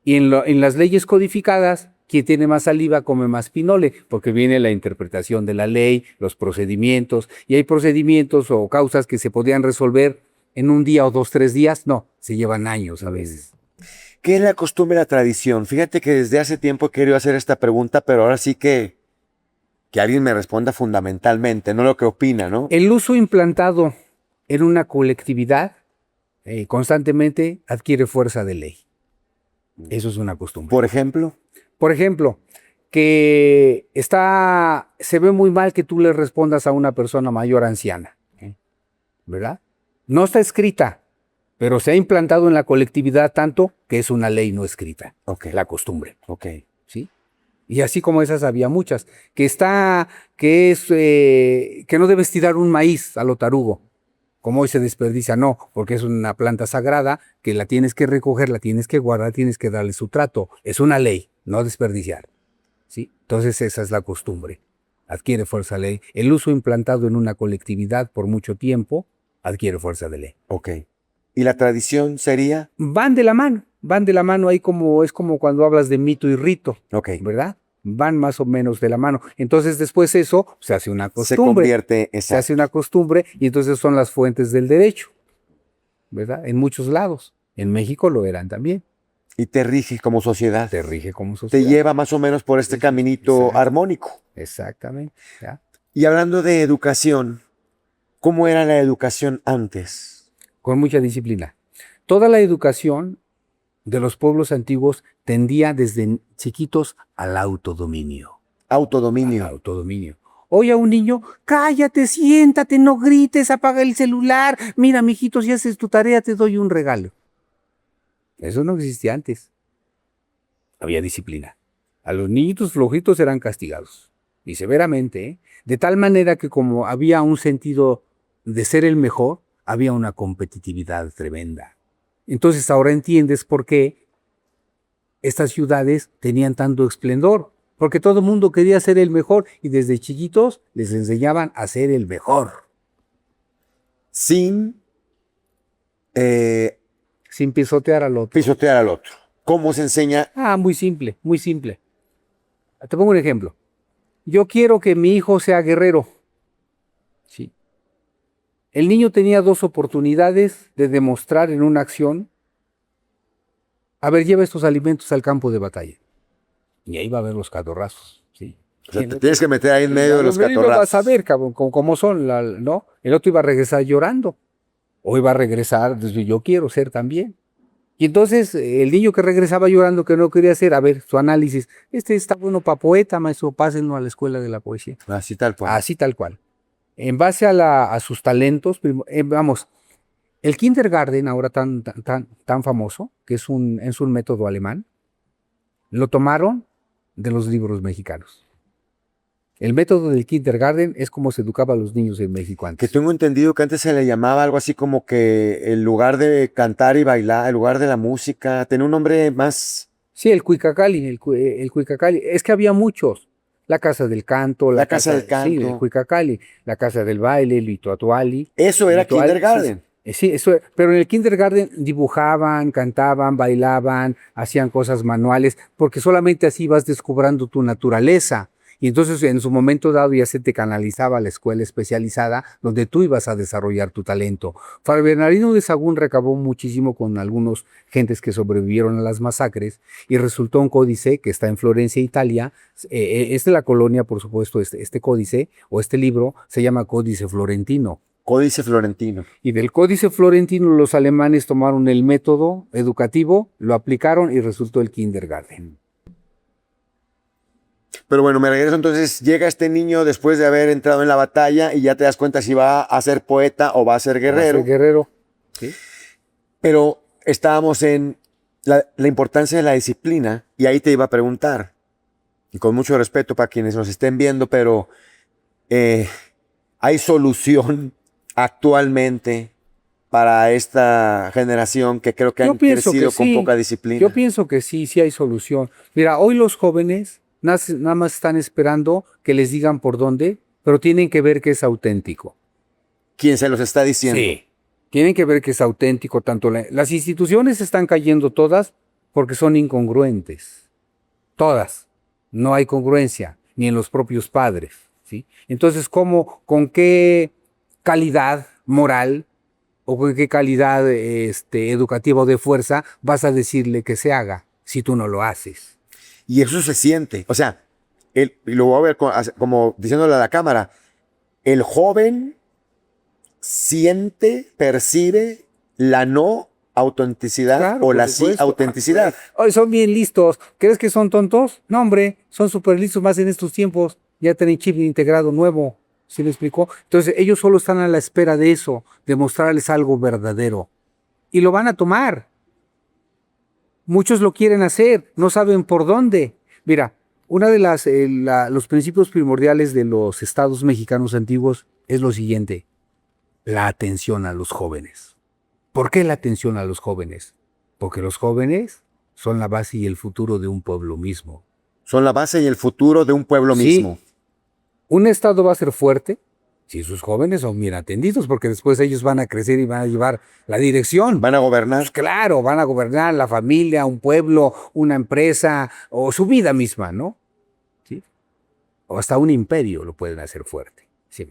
Y en las leyes codificadas, quien tiene más saliva come más pinole, porque viene la interpretación de la ley, los procedimientos, y hay procedimientos o causas que se podían resolver en un día o 2, 3 días. No, se llevan años a veces. ¿Qué es la costumbre y la tradición? Fíjate que desde hace tiempo he querido hacer esta pregunta, pero ahora sí que alguien me responda fundamentalmente, no lo que opina, ¿no? El uso implantado en una colectividad constantemente adquiere fuerza de ley. Eso es una costumbre. Por ejemplo, que se ve muy mal que tú le respondas a una persona mayor anciana, ¿verdad? No está escrita, pero se ha implantado en la colectividad tanto que es una ley no escrita, la costumbre. ¿Sí? Y así como esas había muchas, que no debes tirar un maíz a lo tarugo, como hoy se desperdicia, no, porque es una planta sagrada que la tienes que recoger, la tienes que guardar, tienes que darle su trato. Es una ley, no desperdiciar. ¿Sí? Entonces esa es la costumbre. Adquiere fuerza de ley. El uso implantado en una colectividad por mucho tiempo adquiere fuerza de ley. ¿Y la tradición sería? Van de la mano, ahí es como cuando hablas de mito y rito, ¿verdad? Van más o menos de la mano. Entonces después eso se hace una costumbre. Se hace una costumbre y entonces son las fuentes del derecho, ¿verdad? En muchos lados. En México lo eran también. Y te rige como sociedad. Te rige como sociedad. Te lleva más o menos por este caminito armónico. Exactamente. ¿Ya? Y hablando de educación, ¿cómo era la educación antes? Con mucha disciplina. Toda la educación de los pueblos antiguos tendía desde chiquitos al autodominio. Autodominio. Al autodominio. Oye a un niño, cállate, siéntate, no grites, apaga el celular. Mira, mijito, si haces tu tarea te doy un regalo. Eso no existía antes. Había disciplina. A los niñitos flojitos eran castigados. Y severamente, ¿eh? De tal manera que como había un sentido de ser el mejor, había una competitividad tremenda. Entonces ahora entiendes por qué estas ciudades tenían tanto esplendor. Porque todo el mundo quería ser el mejor y desde chiquitos les enseñaban a ser el mejor. Sin pisotear al otro. Pisotear al otro. ¿Cómo se enseña? Muy simple, muy simple. Te pongo un ejemplo. Yo quiero que mi hijo sea guerrero. Sí. El niño tenía 2 oportunidades de demostrar en una acción: a ver, lleva estos alimentos al campo de batalla. Y ahí va a haber los catorrazos. ¿Sí? O sea, te tienes que meter ahí en medio de los catorrazos. Vas a ver, cabrón, cómo son, ¿no? El otro iba a regresar llorando. O iba a regresar, yo quiero ser también. Y entonces el niño que regresaba llorando, que no quería ser, a ver, su análisis, está bueno para poeta, maestro, pásenlo a la escuela de la poesía. Así tal cual. Así tal cual. En base a sus talentos, vamos, el kindergarten, ahora tan famoso, que es un método alemán, lo tomaron de los libros mexicanos. El método del kindergarten es como se educaba a los niños en México antes. Que tengo entendido que antes se le llamaba algo así como que el lugar de cantar y bailar, el lugar de la música, tenía un nombre más... Sí, el Cuicacali, el Cuicacali. Es que había muchos. La casa del canto. La casa del canto. Sí, el Cuicacali. La casa del baile, el Ituatuali. Eso era kindergarten. Sí, eso, pero en el kindergarten dibujaban, cantaban, bailaban, hacían cosas manuales, porque solamente así vas descubriendo tu naturaleza. Y entonces en su momento dado ya se te canalizaba a la escuela especializada donde tú ibas a desarrollar tu talento. Fray Bernardino de Sahagún recabó muchísimo con algunos gentes que sobrevivieron a las masacres y resultó un códice que está en Florencia, Italia. Es de la colonia, por supuesto, este códice o este libro se llama Códice Florentino. Códice Florentino. Y del Códice Florentino los alemanes tomaron el método educativo, lo aplicaron y resultó el kindergarten. Pero bueno, me regreso entonces, llega este niño después de haber entrado en la batalla y ya te das cuenta si va a ser poeta o va a ser guerrero. Va a ser guerrero, sí. Pero estábamos en la importancia de la disciplina y ahí te iba a preguntar, y con mucho respeto para quienes nos estén viendo, pero ¿hay solución actualmente para esta generación que creo que Yo han pienso crecido que con sí. poca disciplina? Yo pienso que sí, sí hay solución. Mira, hoy los jóvenes nada más están esperando que les digan por dónde, pero tienen que ver que es auténtico. ¿Quién se los está diciendo? Sí. Tienen que ver que es auténtico. Las instituciones están cayendo todas porque son incongruentes. Todas. No hay congruencia, ni en los propios padres. ¿Sí? Entonces, con qué calidad moral o con qué calidad educativa o de fuerza vas a decirle que se haga si tú no lo haces? Y eso se siente. O sea, y lo voy a ver como diciéndole a la cámara, el joven siente, percibe la no autenticidad Claro, o por la sí supuesto. autenticidad. Hoy son bien listos. ¿Crees que son tontos? No, hombre, son súper listos más en estos tiempos. Ya tienen chip integrado nuevo. ¿Sí me explicó? Entonces, ellos solo están a la espera de eso, de mostrarles algo verdadero. Y lo van a tomar. Muchos lo quieren hacer, no saben por dónde. Mira, una de los principios primordiales de los estados mexicanos antiguos es lo siguiente: la atención a los jóvenes. ¿Por qué la atención a los jóvenes? Porque los jóvenes son la base y el futuro de un pueblo mismo. Son la base y el futuro de un pueblo Sí. mismo. Un estado va a ser fuerte si sus jóvenes son bien atendidos, porque después ellos van a crecer y van a llevar la dirección. Van a gobernar. Pues claro, van a gobernar la familia, un pueblo, una empresa o su vida misma, ¿no? ¿Sí? O hasta un imperio lo pueden hacer fuerte. Sí.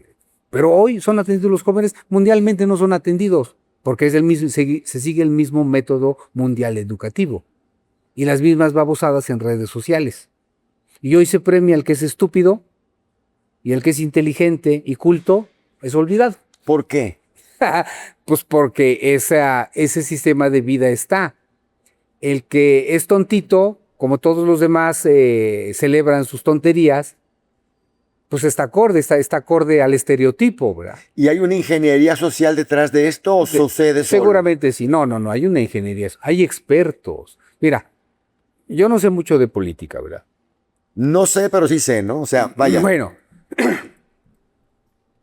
Pero hoy son atendidos los jóvenes, mundialmente no son atendidos, porque es el mismo, se sigue el mismo método mundial educativo y las mismas babosadas en redes sociales. Y hoy se premia al que es estúpido y el que es inteligente y culto es olvidado. ¿Por qué? Pues porque ese sistema de vida está. El que es tontito, como todos los demás celebran sus tonterías, pues está acorde al estereotipo, ¿verdad? ¿Y hay una ingeniería social detrás de esto o sucede solo? Seguramente sí. No, hay una ingeniería. Hay expertos. Mira, yo no sé mucho de política, ¿verdad? No sé, pero sí sé, ¿no? O sea, vaya. Bueno,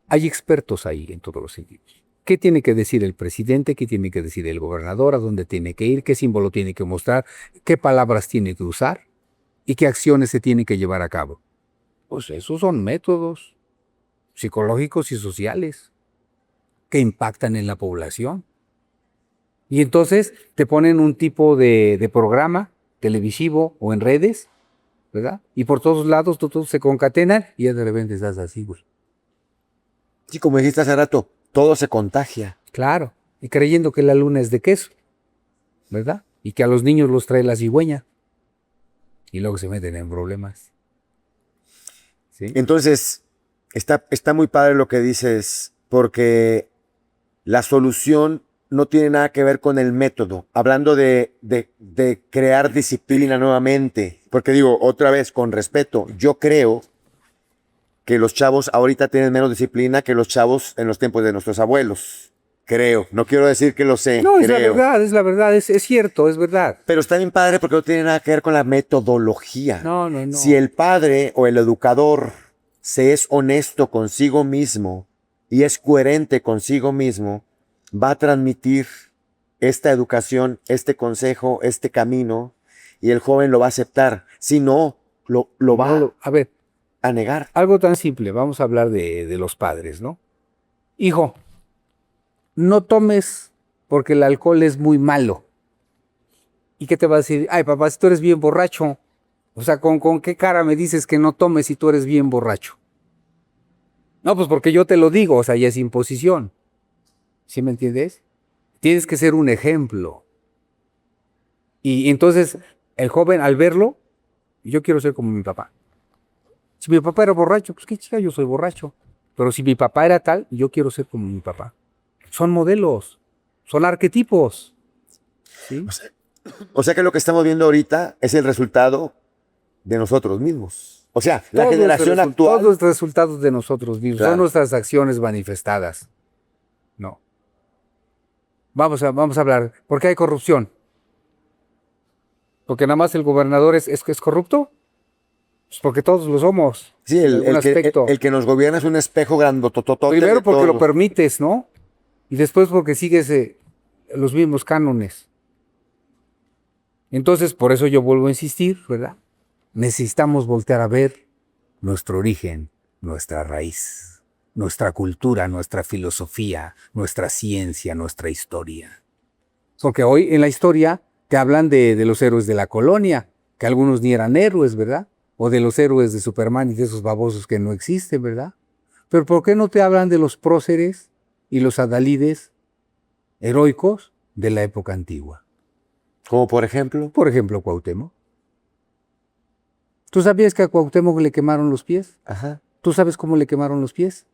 hay expertos ahí en todos los sentidos. ¿Qué tiene que decir el presidente? ¿Qué tiene que decir el gobernador? ¿A dónde tiene que ir? ¿Qué símbolo tiene que mostrar? ¿Qué palabras tiene que usar? ¿Y qué acciones se tienen que llevar a cabo? Pues esos son métodos psicológicos y sociales que impactan en la población. Y entonces te ponen un tipo de programa televisivo o en redes, ¿verdad? Y por todos lados todos se concatenan y ya de repente estás así, güey. Sí, como dijiste hace rato, todo se contagia. Claro, y creyendo que la luna es de queso, ¿verdad? Y que a los niños los trae la cigüeña. Y luego se meten en problemas. ¿Sí? Entonces, está muy padre lo que dices, porque la solución no tiene nada que ver con el método. Hablando de crear disciplina nuevamente, porque digo, otra vez, con respeto, yo creo que los chavos ahorita tienen menos disciplina que los chavos en los tiempos de nuestros abuelos. Creo. No quiero decir que lo sé. No, creo. es la verdad, es cierto, es verdad. Pero está bien padre porque no tiene nada que ver con la metodología. No. Si el padre o el educador se es honesto consigo mismo y es coherente consigo mismo, va a transmitir esta educación, este consejo, este camino, y el joven lo va a aceptar. Si no, lo va A ver, a negar. algo tan simple, vamos a hablar de los padres, ¿no? Hijo, no tomes porque el alcohol es muy malo. ¿Y qué te va a decir? Ay, papá, si tú eres bien borracho. O sea, ¿con qué cara me dices que no tomes si tú eres bien borracho? No, pues porque yo te lo digo, o sea, ya es imposición. ¿Sí me entiendes? Tienes que ser un ejemplo. Y entonces, el joven, al verlo, yo quiero ser como mi papá. Si mi papá era borracho, pues qué chica, yo soy borracho. Pero si mi papá era tal, yo quiero ser como mi papá. Son modelos, son arquetipos. ¿Sí? O sea que lo que estamos viendo ahorita es el resultado de nosotros mismos. O sea, la Todos generación actual. Todos los resultados de nosotros mismos, Claro. son nuestras acciones manifestadas. No. Vamos a hablar. ¿Por qué hay corrupción? ¿Porque nada más el gobernador es corrupto? Pues porque todos lo somos. Sí, en algún aspecto. el que nos gobierna es un espejo grandotototote. Primero de porque todo. lo permites, ¿no? Y después porque sigues los mismos cánones. Entonces, por eso yo vuelvo a insistir, ¿verdad? Necesitamos voltear a ver nuestro origen, nuestra raíz, nuestra cultura, nuestra filosofía, nuestra ciencia, nuestra historia. Porque hoy en la historia te hablan de los héroes de la colonia, que algunos ni eran héroes, ¿verdad? O de los héroes de Superman y de esos babosos que no existen, ¿verdad? Pero ¿por qué no te hablan de los próceres y los adalides heroicos de la época antigua? Como por ejemplo. Por ejemplo, Cuauhtémoc. ¿Tú sabías que a Cuauhtémoc le quemaron los pies? Ajá. ¿Tú sabes cómo le quemaron los pies?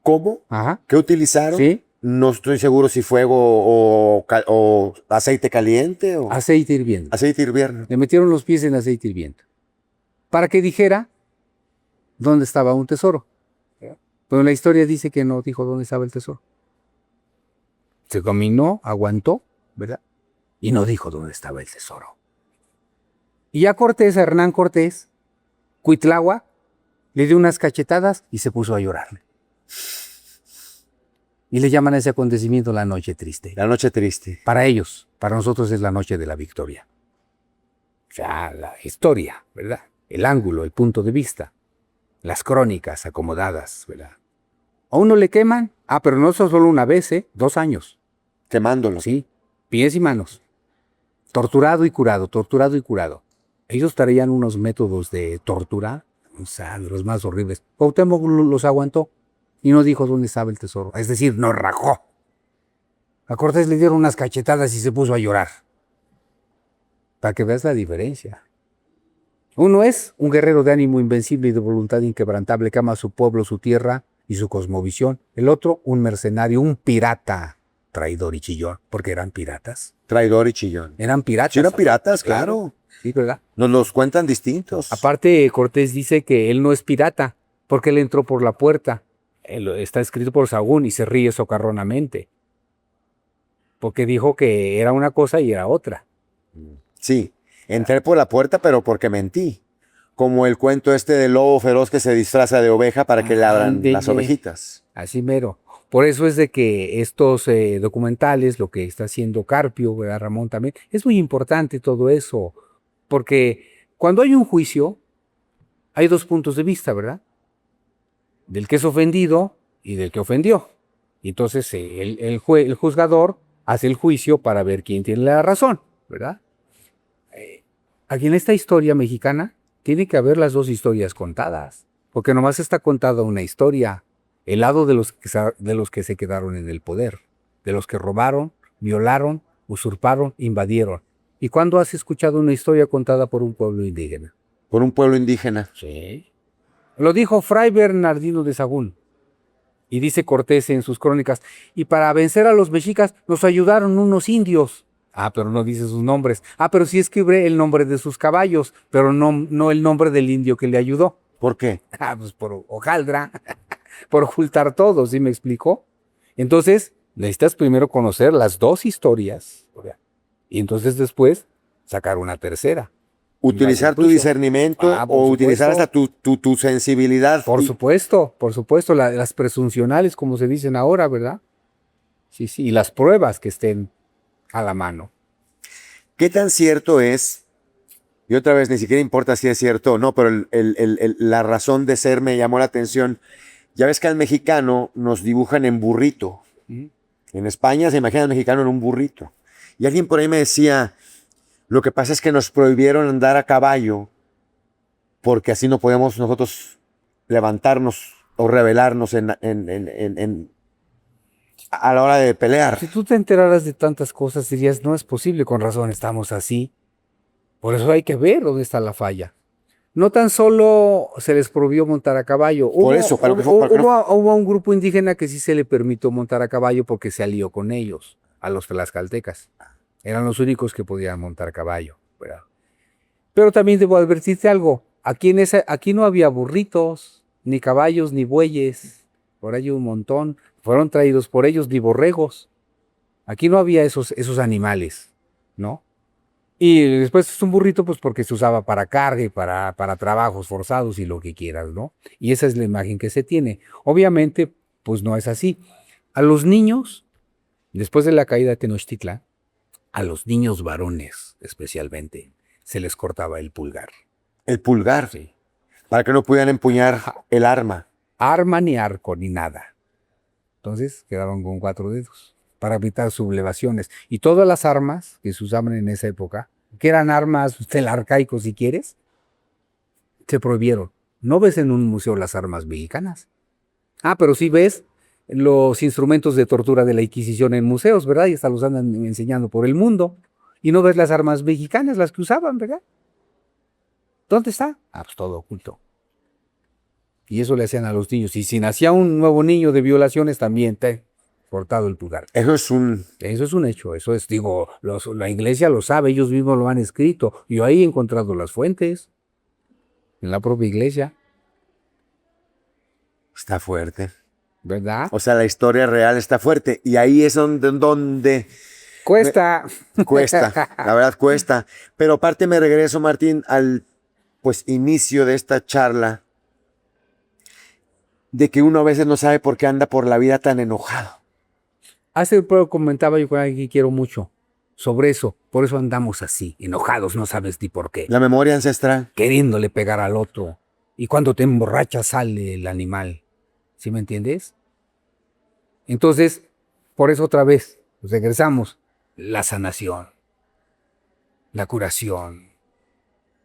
¿Cómo? Ajá. ¿Qué utilizaron? Sí. No estoy seguro si fuego o aceite caliente o Aceite hirviendo. aceite hirviendo. Le metieron los pies en aceite hirviendo. Para que dijera dónde estaba un tesoro. Pero la historia dice que no dijo dónde estaba el tesoro. Se caminó, aguantó, ¿verdad? Y no dijo dónde estaba el tesoro. Y ya Cortés, Hernán Cortés, Cuitláhuac, le dio unas cachetadas y se puso a llorar. Y le llaman a ese acontecimiento la noche triste. La noche triste. Para ellos, para nosotros es la noche de la victoria. O sea, la historia, ¿verdad? El ángulo, el punto de vista. Las crónicas acomodadas, ¿verdad? A uno le queman, pero no solo una vez, 2 años. Quemándolo. Sí, pies y manos. Torturado y curado, torturado y curado. Ellos traían unos métodos de tortura, o sea, de los más horribles. Cuauhtémoc los aguantó y no dijo dónde estaba el tesoro. Es decir, no rajó. A Cortés le dieron unas cachetadas y se puso a llorar. Para que veas la diferencia. Uno es un guerrero de ánimo invencible y de voluntad inquebrantable que ama a su pueblo, su tierra y su cosmovisión. El otro, un mercenario, un pirata, traidor y chillón, porque eran piratas. Traidor y chillón. Eran piratas. Sí, eran piratas, claro. Sí, ¿verdad? Nos los cuentan distintos. Aparte, Cortés dice que él no es pirata, porque él entró por la puerta. Está escrito por Sahagún y se ríe socarronamente. Porque dijo que era una cosa y era otra. Sí, entré por la puerta, pero porque mentí. Como el cuento este del lobo feroz que se disfraza de oveja para que ladran las ovejitas. Así mero. Por eso es de que estos documentales, lo que está haciendo Carpio, ¿verdad, Ramón? También, es muy importante todo eso. Porque cuando hay un juicio, hay 2 puntos de vista, ¿verdad? Del que es ofendido y del que ofendió. Y entonces el juzgador hace el juicio para ver quién tiene la razón, ¿verdad? Aquí en esta historia mexicana tiene que haber las 2 historias contadas, porque nomás está contada una historia, el lado de los que se quedaron en el poder, de los que robaron, violaron, usurparon, invadieron. ¿Y cuándo has escuchado una historia contada por un pueblo indígena? Por un pueblo indígena. Sí. Lo dijo Fray Bernardino de Sahagún. Y dice Cortés en sus crónicas, y para vencer a los mexicas nos ayudaron unos indios. Pero no dice sus nombres. Pero sí escribe el nombre de sus caballos, pero no el nombre del indio que le ayudó. ¿Por qué? Pues por hojaldra, por ocultar todo, ¿sí me explicó? Entonces, necesitas primero conocer las 2 historias, y entonces después sacar una tercera. Utilizar tu discernimiento o utilizar hasta tu sensibilidad. Por supuesto, las presuncionales, como se dicen ahora, ¿verdad? Sí, y las pruebas que estén a la mano. ¿Qué tan cierto es? Y otra vez, ni siquiera importa si es cierto o no, pero la razón de ser me llamó la atención. Ya ves que al mexicano nos dibujan en burrito. En España se imagina al mexicano en un burrito. Y alguien por ahí me decía, lo que pasa es que nos prohibieron andar a caballo porque así no podemos nosotros levantarnos o rebelarnos a la hora de pelear. Si tú te enteraras de tantas cosas, dirías, no es posible, con razón estamos así. Por eso hay que ver dónde está la falla. No tan solo se les prohibió montar a caballo. Hubo un grupo indígena que sí se le permitió montar a caballo porque se alió con ellos, a los tlaxcaltecas. Eran los únicos que podían montar a caballo, ¿verdad? Pero también debo advertirte algo. Aquí no había burritos, ni caballos, ni bueyes. Por ahí un montón. Fueron traídos por ellos, ni borregos. Aquí no había esos animales, ¿no? Y después es un burrito, pues porque se usaba para carga y para trabajos forzados y lo que quieras, ¿no? Y esa es la imagen que se tiene. Obviamente, pues no es así. A los niños Después de la caída de Tenochtitlan, a los niños varones especialmente se les cortaba el pulgar. El pulgar, Sí. para que no pudieran empuñar Ajá. el arma. Arma ni arco ni nada. Entonces quedaban con 4 dedos para evitar sublevaciones. Y todas las armas que se usaban en esa época, que eran armas arcaicos si quieres, se prohibieron. No ves en un museo las armas mexicanas. Ah, pero sí ves los instrumentos de tortura de la Inquisición en museos, ¿verdad? Y hasta los andan enseñando por el mundo. Y no ves las armas mexicanas, las que usaban, ¿verdad? ¿Dónde está? Ah, pues todo oculto. Y eso le hacían a los niños. Y si nacía un nuevo niño de violaciones, también te cortado el pulgar. Eso es un... Eso es un hecho. Eso es, digo, la iglesia lo sabe, ellos mismos lo han escrito. Yo ahí he encontrado las fuentes. En la propia iglesia, Está fuerte. ¿verdad? O sea, la historia real está fuerte. Y ahí es donde Cuesta. cuesta. La verdad cuesta. Pero aparte me regreso, Martín, al pues inicio de esta charla. De que uno a veces no sabe por qué anda por la vida tan enojado. Hace poco comentaba yo con alguien que quiero mucho sobre eso. Por eso andamos así, enojados, no sabes ni por qué. La memoria ancestral. Queriéndole pegar al otro. Y cuando te emborrachas sale el animal. ¿Sí me entiendes? Entonces, por eso otra vez, regresamos. La sanación, la curación,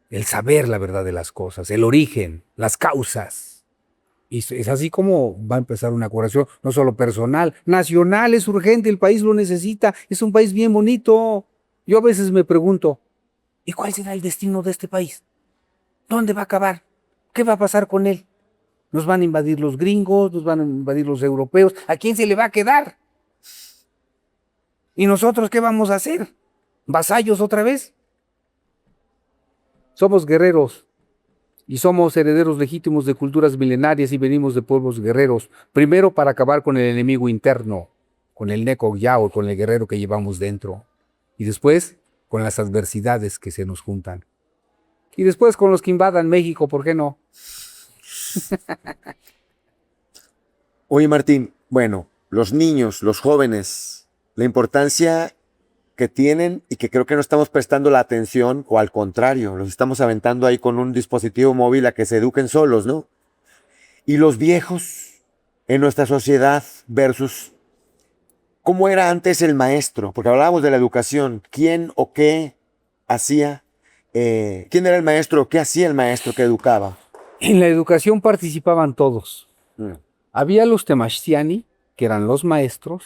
el saber la verdad de las cosas, el origen, las causas. Y es así como va a empezar una curación, no solo personal, nacional, es urgente, el país lo necesita, es un país bien bonito. Yo a veces me pregunto, ¿y cuál será el destino de este país? ¿Dónde va a acabar? ¿Qué va a pasar con él? ¿Nos van a invadir los gringos? ¿Nos van a invadir los europeos? ¿A quién se le va a quedar? ¿Y nosotros qué vamos a hacer? ¿Vasallos otra vez? Somos guerreros y somos herederos legítimos de culturas milenarias y venimos de pueblos guerreros. Primero para acabar con el enemigo interno, con el Neko Yao, con el guerrero que llevamos dentro. Y después con las adversidades que se nos juntan. Y después con los que invadan México, ¿por qué no? Oye, Martín, bueno, los niños, los jóvenes, la importancia que tienen y que creo que no estamos prestando la atención, o al contrario, los estamos aventando ahí con un dispositivo móvil a que se eduquen solos, ¿no? Y los viejos en nuestra sociedad versus cómo era antes el maestro, porque hablábamos de la educación, quién o qué hacía, quién era el maestro o qué hacía el maestro que educaba. En la educación participaban todos. Había los temachtiani, que eran los maestros,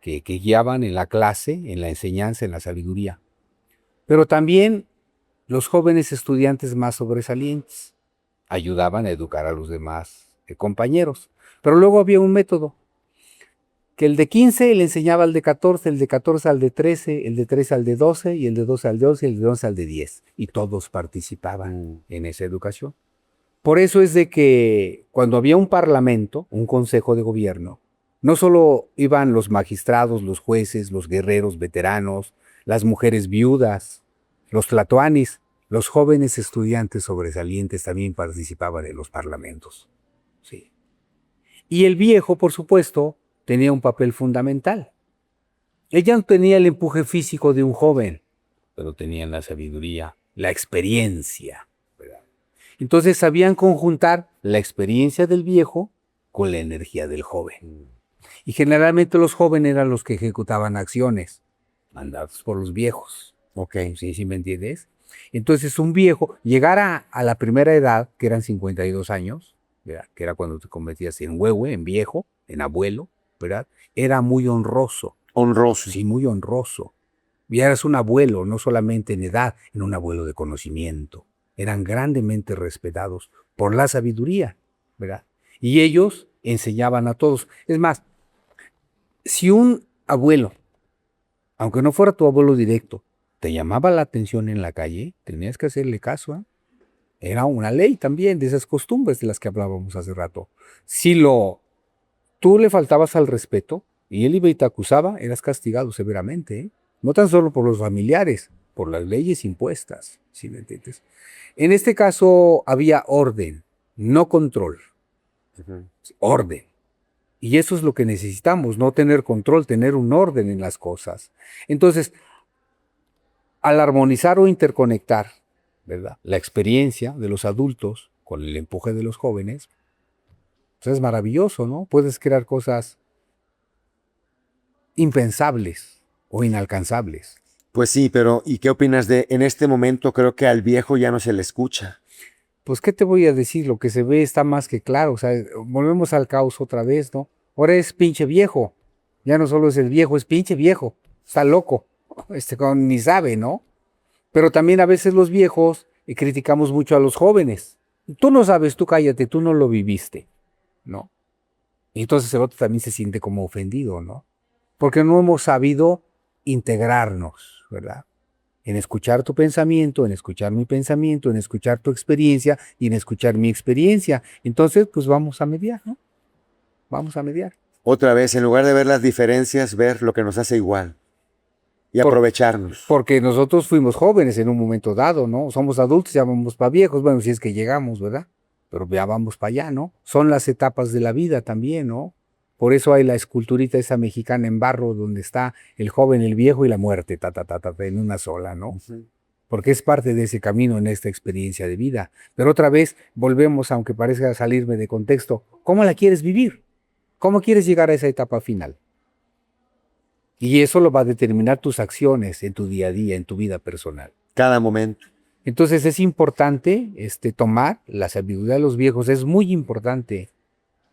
que guiaban en la clase, en la enseñanza, en la sabiduría. Pero también los jóvenes estudiantes más sobresalientes ayudaban a educar a los demás compañeros. Pero luego había un método, que el de 15 le enseñaba al de 14, el de 14 al de 13, el de 13 al de 12, y el de 12 al de 11, y el de 11 al de 10. Y todos participaban en esa educación. Por eso es de que cuando había un parlamento, un consejo de gobierno, no solo iban los magistrados, los jueces, los guerreros veteranos, las mujeres viudas, los tlatoanis, los jóvenes estudiantes sobresalientes también participaban en los parlamentos. Sí. Y el viejo, por supuesto, tenía un papel fundamental. Ella no tenía el empuje físico de un joven, pero tenían la sabiduría, la experiencia. Entonces sabían conjuntar la experiencia del viejo con la energía del joven. Y generalmente los jóvenes eran los que ejecutaban acciones mandados por los viejos. Ok. ¿Sí me entiendes? Entonces un viejo, llegar a la primera edad, que eran 52 años, ¿verdad? Que era cuando te convertías en huehue, en viejo, en abuelo, ¿verdad? Era muy honroso. Honroso. Sí, muy honroso. Y eras un abuelo, no solamente en edad, era un abuelo de conocimiento. Eran grandemente respetados por la sabiduría, ¿verdad? Y ellos enseñaban a todos. Es más, si un abuelo, aunque no fuera tu abuelo directo, te llamaba la atención en la calle, tenías que hacerle caso, ¿eh? Era una ley también de esas costumbres de las que hablábamos hace rato. Si tú le faltabas al respeto y él iba y te acusaba, eras castigado severamente, ¿eh? No tan solo por los familiares, por las leyes impuestas, ¿sí me entiendes? En este caso había orden, no control. Orden. Y eso es lo que necesitamos, no tener control, tener un orden en las cosas. Entonces, al armonizar o interconectar, ¿verdad?, la experiencia de los adultos con el empuje de los jóvenes, pues es maravilloso, ¿no? Puedes crear cosas impensables o inalcanzables. Pues sí, pero ¿y qué opinas de, en este momento creo que al viejo ya no se le escucha? Pues, ¿qué te voy a decir? Lo que se ve está más que claro. O sea, volvemos al caos otra vez, ¿no? Ahora es pinche viejo. Ya no solo es el viejo, es pinche viejo. Está loco. Ni sabe, ¿no? Pero también a veces los viejos criticamos mucho a los jóvenes. Tú no sabes, tú cállate, tú no lo viviste, ¿no? Y entonces el otro también se siente como ofendido, ¿no? Porque no hemos sabido integrarnos, ¿verdad? En escuchar tu pensamiento, en escuchar mi pensamiento, en escuchar tu experiencia y en escuchar mi experiencia. Entonces, pues vamos a mediar, ¿no? Vamos a mediar. Otra vez, en lugar de ver las diferencias, ver lo que nos hace igual y aprovecharnos. Porque nosotros fuimos jóvenes en un momento dado, ¿no? Somos adultos, ya vamos para viejos, bueno, si es que llegamos, ¿verdad? Pero ya vamos para allá, ¿no? Son las etapas de la vida también, ¿no? Por eso hay la esculturita esa mexicana en barro donde está el joven, el viejo y la muerte, en una sola, ¿no? Porque es parte de ese camino en esta experiencia de vida. Pero otra vez volvemos, aunque parezca salirme de contexto, ¿cómo la quieres vivir? ¿Cómo quieres llegar a esa etapa final? Y eso lo va a determinar tus acciones en tu día a día, en tu vida personal. Cada momento. Entonces es importante tomar la sabiduría de los viejos, es muy importante.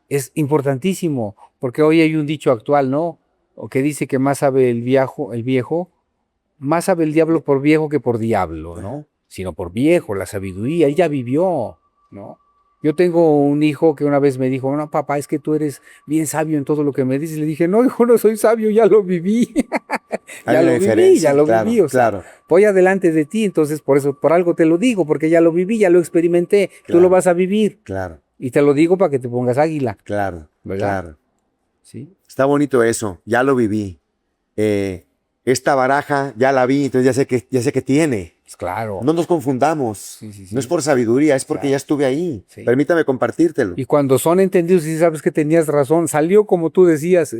Es importantísimo, porque hoy hay un dicho actual, ¿no? O que dice que más sabe el viejo, más sabe el diablo por viejo que por diablo, ¿no? Sino por viejo, la sabiduría, él ya vivió, ¿no? Yo tengo un hijo que una vez me dijo, no, papá, es que tú eres bien sabio en todo lo que me dices. Le dije, no, hijo, no soy sabio, ya lo viví. Ya lo viví, o sea, voy adelante de ti, entonces por eso, por algo te lo digo, porque ya lo viví, ya lo experimenté, tú lo vas a vivir. Claro. Y te lo digo para que te pongas águila. Claro, ¿verdad? claro. ¿Sí? Está bonito eso, ya lo viví. Esta baraja ya la vi, entonces ya sé que tiene. Pues claro. No nos confundamos. Sí. No es por sabiduría, es porque ya estuve ahí. Sí. Permítame compartírtelo. Y cuando son entendidos y sabes que tenías razón, salió como tú decías,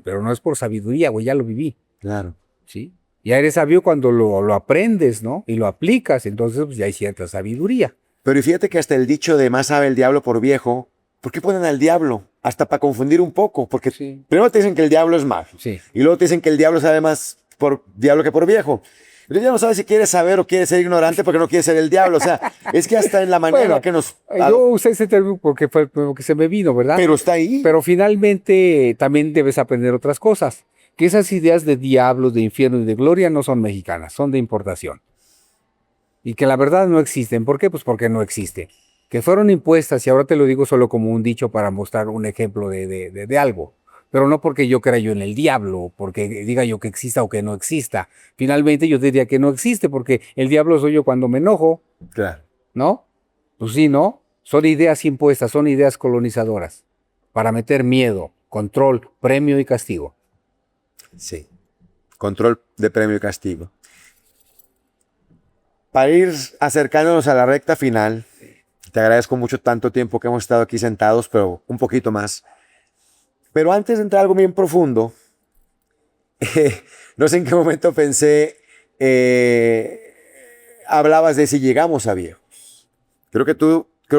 pero no es por sabiduría, güey, ya lo viví. Claro. ¿Sí? Ya eres sabio cuando lo aprendes, ¿no? Y lo aplicas, entonces pues ya hay cierta sabiduría. Pero y fíjate que hasta el dicho de más sabe el diablo por viejo, ¿por qué ponen al diablo? Hasta para confundir un poco, porque primero te dicen que el diablo es malo, y luego te dicen que el diablo sabe más por diablo que por viejo. Entonces ya no sabes si quieres saber o quieres ser ignorante porque no quieres ser el diablo. O sea, es que hasta en la manera que nos... Yo usé ese término porque fue lo que se me vino, ¿verdad? Pero está ahí. Pero finalmente también debes aprender otras cosas. Que esas ideas de diablos, de infierno y de gloria no son mexicanas, son de importación. Y que la verdad no existen. ¿Por qué? Pues porque no existen. Que fueron impuestas, y ahora te lo digo solo como un dicho para mostrar un ejemplo de algo. Pero no porque yo crea yo en el diablo, porque diga yo que exista o que no exista. Finalmente yo diría que no existe, porque el diablo soy yo cuando me enojo. Claro. ¿No? Pues sí, ¿no? Son ideas impuestas, son ideas colonizadoras. Para meter miedo, control, premio y castigo. Sí. Control de premio y castigo. Para ir acercándonos a la recta final, te agradezco mucho tanto tiempo que hemos estado aquí sentados, pero un poquito más. Pero antes de entrar a algo bien profundo, no sé en qué momento pensé, hablabas de si llegamos a viejos. Creo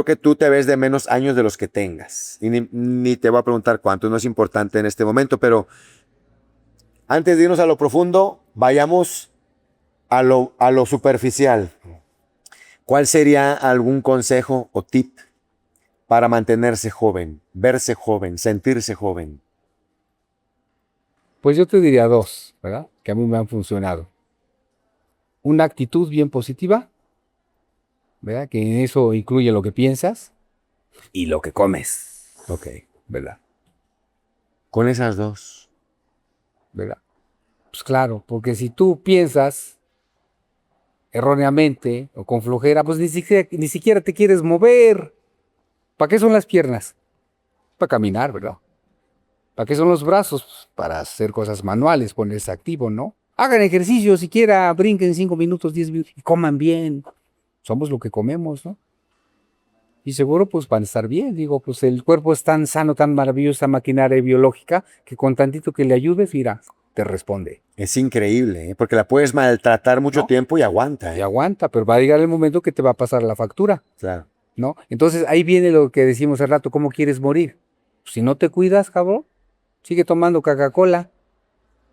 que tú te ves de menos años de los que tengas. Y ni te voy a preguntar cuántos, no es importante en este momento, pero antes de irnos a lo profundo, vayamos a lo superficial. ¿Cuál sería algún consejo o tip para mantenerse joven, verse joven, sentirse joven? Pues yo te diría dos, ¿verdad? Que a mí me han funcionado. Una actitud bien positiva, ¿verdad? Que en eso incluye lo que piensas y lo que comes. Ok, ¿verdad? Con esas dos. ¿Verdad? Pues claro, porque si tú piensas erróneamente o con flojera, pues ni siquiera te quieres mover. ¿Para qué son las piernas? Para caminar, ¿verdad? ¿Para qué son los brazos? Para hacer cosas manuales, ponerse activo, ¿no? Hagan ejercicio siquiera, brinquen 5 minutos, 10 minutos y coman bien. Somos lo que comemos, ¿no? Y seguro pues van a estar bien. Digo, pues el cuerpo es tan sano, tan maravillosa maquinaria biológica que con tantito que le ayudes, mira, te responde. Es increíble, ¿eh? Porque la puedes maltratar mucho ¿No? tiempo y aguanta, Y ¿eh? aguanta, pero va a llegar el momento que te va a pasar la factura, Claro. ¿no? Entonces ahí viene lo que decimos hace rato, ¿cómo quieres morir? Si no te cuidas, cabrón, sigue tomando Coca-Cola.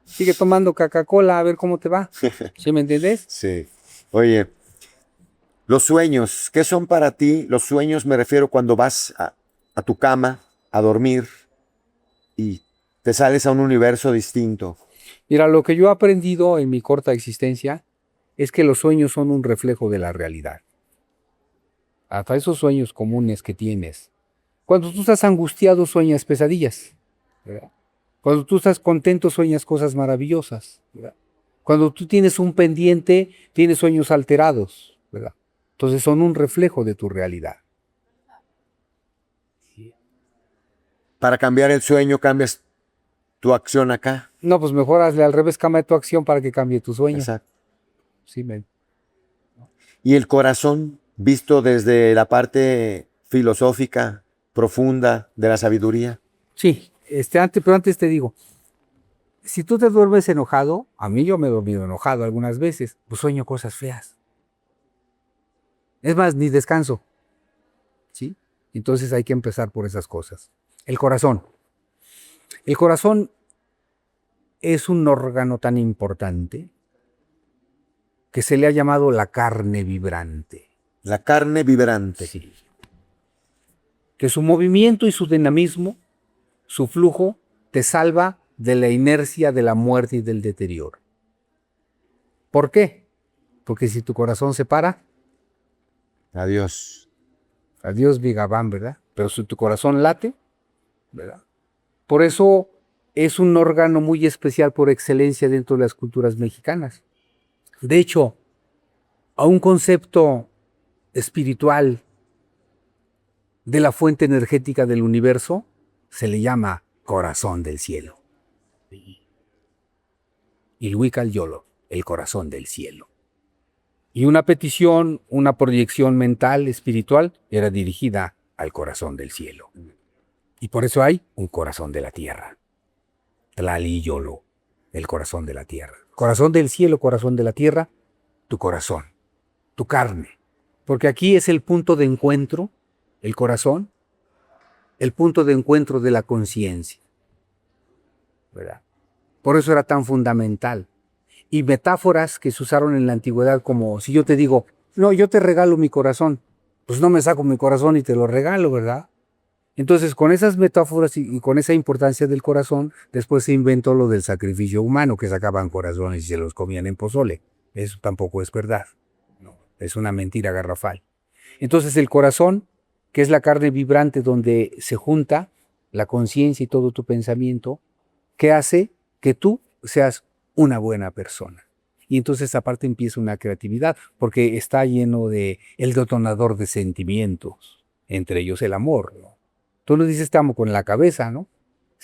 Sigue tomando Coca-Cola a ver cómo te va. ¿Sí me entiendes? Sí. Oye, los sueños, ¿qué son para ti? Los sueños me refiero cuando vas a tu cama a dormir y te sales a un universo distinto. Mira, lo que yo he aprendido en mi corta existencia es que los sueños son un reflejo de la realidad. Hasta esos sueños comunes que tienes. Cuando tú estás angustiado, sueñas pesadillas, ¿verdad? Cuando tú estás contento, sueñas cosas maravillosas, ¿verdad? Cuando tú tienes un pendiente, tienes sueños alterados, ¿verdad? Entonces son un reflejo de tu realidad. Para cambiar el sueño, cambias tu acción acá. No, pues mejor hazle al revés, cambia tu acción para que cambie tu sueño. Exacto. Sí, Y el corazón, visto desde la parte filosófica, profunda de la sabiduría. sí, pero antes te digo, si tú te duermes enojado, a mí yo me he dormido enojado algunas veces, pues sueño cosas feas. Es más, ni descanso, ¿sí? Entonces hay que empezar por esas cosas. El corazón. El corazón es un órgano tan importante que se le ha llamado la carne vibrante. La carne vibrante. Sí. Que su movimiento y su dinamismo, su flujo, te salva de la inercia de la muerte y del deterioro. ¿Por qué? Porque si tu corazón se para, Adiós. adiós Vigabán, ¿verdad? Pero si tu corazón late, ¿verdad? Por eso es un órgano muy especial por excelencia dentro de las culturas mexicanas. De hecho, a un concepto espiritual de la fuente energética del universo se le llama corazón del cielo. Ilhuical Yolo, el corazón del cielo. Y una petición, una proyección mental, espiritual, era dirigida al corazón del cielo. Y por eso hay un corazón de la tierra. Tlali Yolo, el corazón de la tierra. Corazón del cielo, corazón de la tierra, tu corazón, tu carne. Porque aquí es el punto de encuentro, el corazón, el punto de encuentro de la conciencia, ¿verdad? Por eso era tan fundamental. Y metáforas que se usaron en la antigüedad como si yo te digo, no, yo te regalo mi corazón, pues no me saco mi corazón y te lo regalo, ¿verdad? Entonces, con esas metáforas y con esa importancia del corazón, después se inventó lo del sacrificio humano, que sacaban corazones y se los comían en pozole. Eso tampoco es verdad. No, es una mentira garrafal. Entonces, el corazón, que es la carne vibrante donde se junta la conciencia y todo tu pensamiento, que hace que tú seas una buena persona. Y entonces aparte empieza una creatividad, porque está lleno de el detonador de sentimientos, entre ellos el amor, ¿no? Tú no dices te amo con la cabeza, ¿no?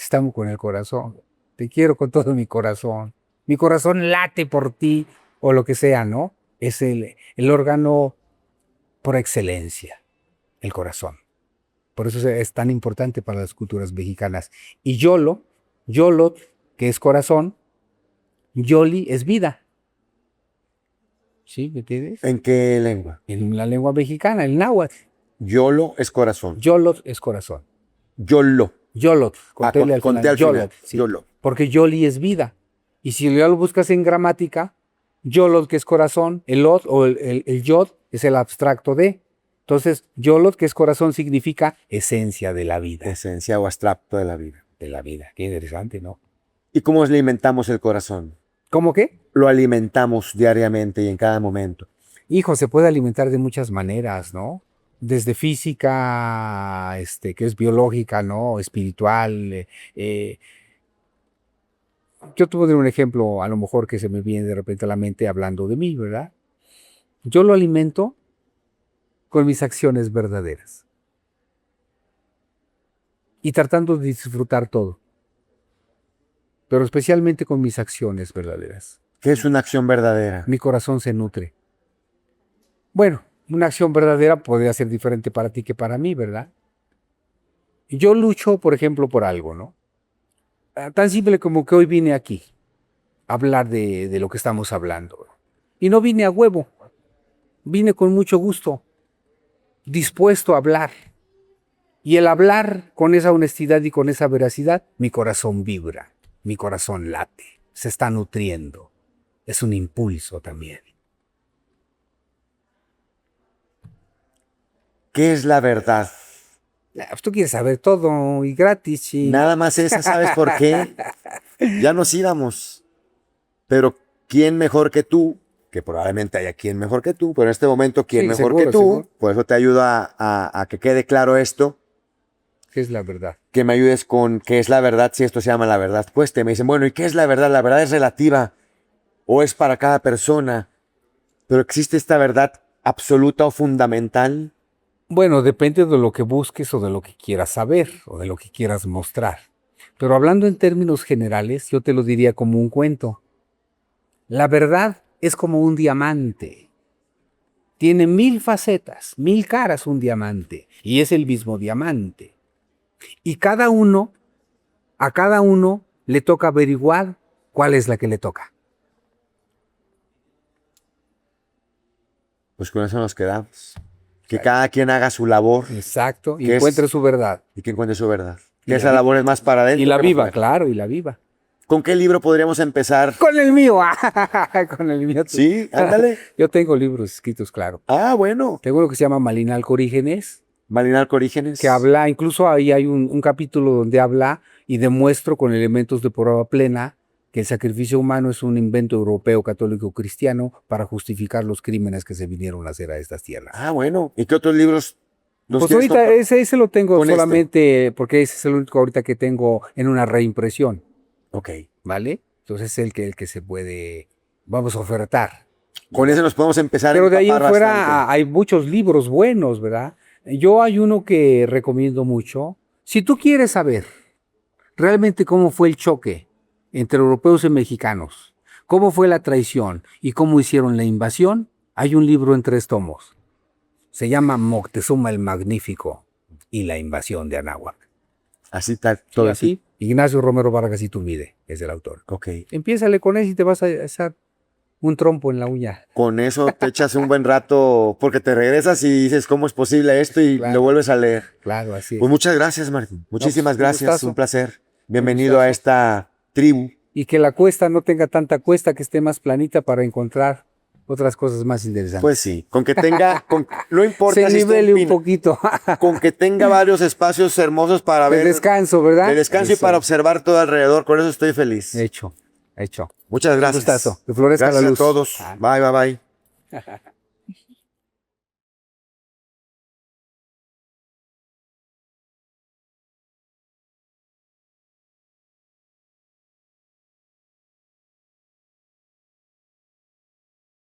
Te amo con el corazón. Te quiero con todo mi corazón. Mi corazón late por ti, o lo que sea, ¿no? Es el órgano por excelencia, el corazón. Por eso es tan importante para las culturas mexicanas. Y Yolo, que es corazón, Yoli es vida. ¿Sí? ¿Me entiendes? ¿En qué lengua? En la lengua mexicana, el náhuatl. Yolo es corazón. Yolot es corazón. Yolo. Yolot, con T al con final. T al final. Yolot, sí. Yolo. Porque Yoli es vida. Y si ya lo buscas en gramática, Yolot, que es corazón, el Ot o el Yod es el abstracto de. Entonces, Yolot, que es corazón, significa esencia de la vida. Esencia o abstracto de la vida. De la vida. Qué interesante, ¿no? ¿Y cómo alimentamos el corazón? ¿Cómo qué? Lo alimentamos diariamente y en cada momento. Hijo, se puede alimentar de muchas maneras, ¿no? Desde física, que es biológica, ¿no? Espiritual. Yo te voy a dar un ejemplo, a lo mejor que se me viene de repente a la mente hablando de mí, ¿verdad? Yo lo alimento con mis acciones verdaderas. Y tratando de disfrutar todo. Pero especialmente con mis acciones verdaderas. ¿Qué es una acción verdadera? Mi corazón se nutre. Bueno, Una acción verdadera podría ser diferente para ti que para mí, ¿verdad? Yo lucho, por ejemplo, por algo, ¿no? Tan simple como que hoy vine aquí a hablar de lo que estamos hablando. Y no vine a huevo, vine con mucho gusto, dispuesto a hablar. Y el hablar con esa honestidad y con esa veracidad, mi corazón vibra, mi corazón late, se está nutriendo. Es un impulso también. ¿Qué es la verdad? Pues tú quieres saber todo y gratis. Y... Nada más esa, ¿sabes por qué? Ya nos íbamos. Pero ¿quién mejor que tú? Que probablemente haya quien mejor que tú, pero en este momento, ¿quién Sí, mejor seguro, que tú? seguro. Por eso te ayudo a que quede claro esto. ¿Qué es la verdad? Que me ayudes con qué es la verdad, si esto se llama la verdad. Pues me dicen, bueno, ¿y qué es la verdad? La verdad es relativa o es para cada persona. Pero ¿existe esta verdad absoluta o fundamental? Bueno, depende de lo que busques o de lo que quieras saber o de lo que quieras mostrar. Pero hablando en términos generales, yo te lo diría como un cuento. La verdad es como un diamante. Tiene 1000 facetas, 1000 caras un diamante. Y es el mismo diamante. Y a cada uno le toca averiguar cuál es la que le toca. Pues con eso nos quedamos. Que cada quien haga su labor Exacto, y ¿Qué encuentre es? su verdad. y que encuentre su verdad. Y Que la esa vi- labor es más para adentro. Y la que para viva, afuera. claro, y la viva. ¿Con qué libro podríamos empezar? Con el mío, con el mío. Sí, ándale. Yo tengo libros escritos, claro. Ah, bueno. Tengo uno que se llama Malinalco Orígenes, Malinalco Orígenes. que habla, incluso ahí hay un capítulo donde habla y demuestro con elementos de prueba plena que el sacrificio humano es un invento europeo católico cristiano para justificar los crímenes que se vinieron a hacer a estas tierras. Ah, bueno. ¿Y qué otros libros? ¿Los Pues tienes ahorita con- ese lo tengo con este? solamente porque ese es el único ahorita que tengo en una reimpresión, Ok. ¿vale? Entonces es el que se puede, vamos a ofertar. Con ese nos podemos empezar Pero a de ahí en empapar fuera bastante. hay muchos libros buenos, ¿verdad? Yo hay uno que recomiendo mucho. Si tú quieres saber realmente cómo fue el choque entre europeos y mexicanos, cómo fue la traición y cómo hicieron la invasión, hay un libro en 3 tomos. Se llama Moctezuma el Magnífico y la invasión de Anáhuac. Así está Sí, todo así. Ignacio Romero Vargas Iturbide es el autor. Ok. Empiézale con eso y te vas a echar un trompo en la uña. Con eso te echas un buen rato porque te regresas y dices, ¿cómo es posible esto? Y Claro. lo vuelves a leer. Claro, así es. Pues muchas gracias, Martín. Muchísimas un gracias. gustazo. Un placer. Bienvenido a esta tribu. Y que la cuesta no tenga tanta cuesta, que esté más planita para encontrar otras cosas más interesantes. Pues sí, con que tenga, no importa se si esté nivele un empinado, poquito. con que tenga varios espacios hermosos para De ver, descanso, ¿verdad? de descanso y Eso. para observar todo alrededor. Con eso estoy feliz. Hecho. Muchas gracias. gustazo. Que florezca la Gracias luz. a todos. Bye, bye, bye.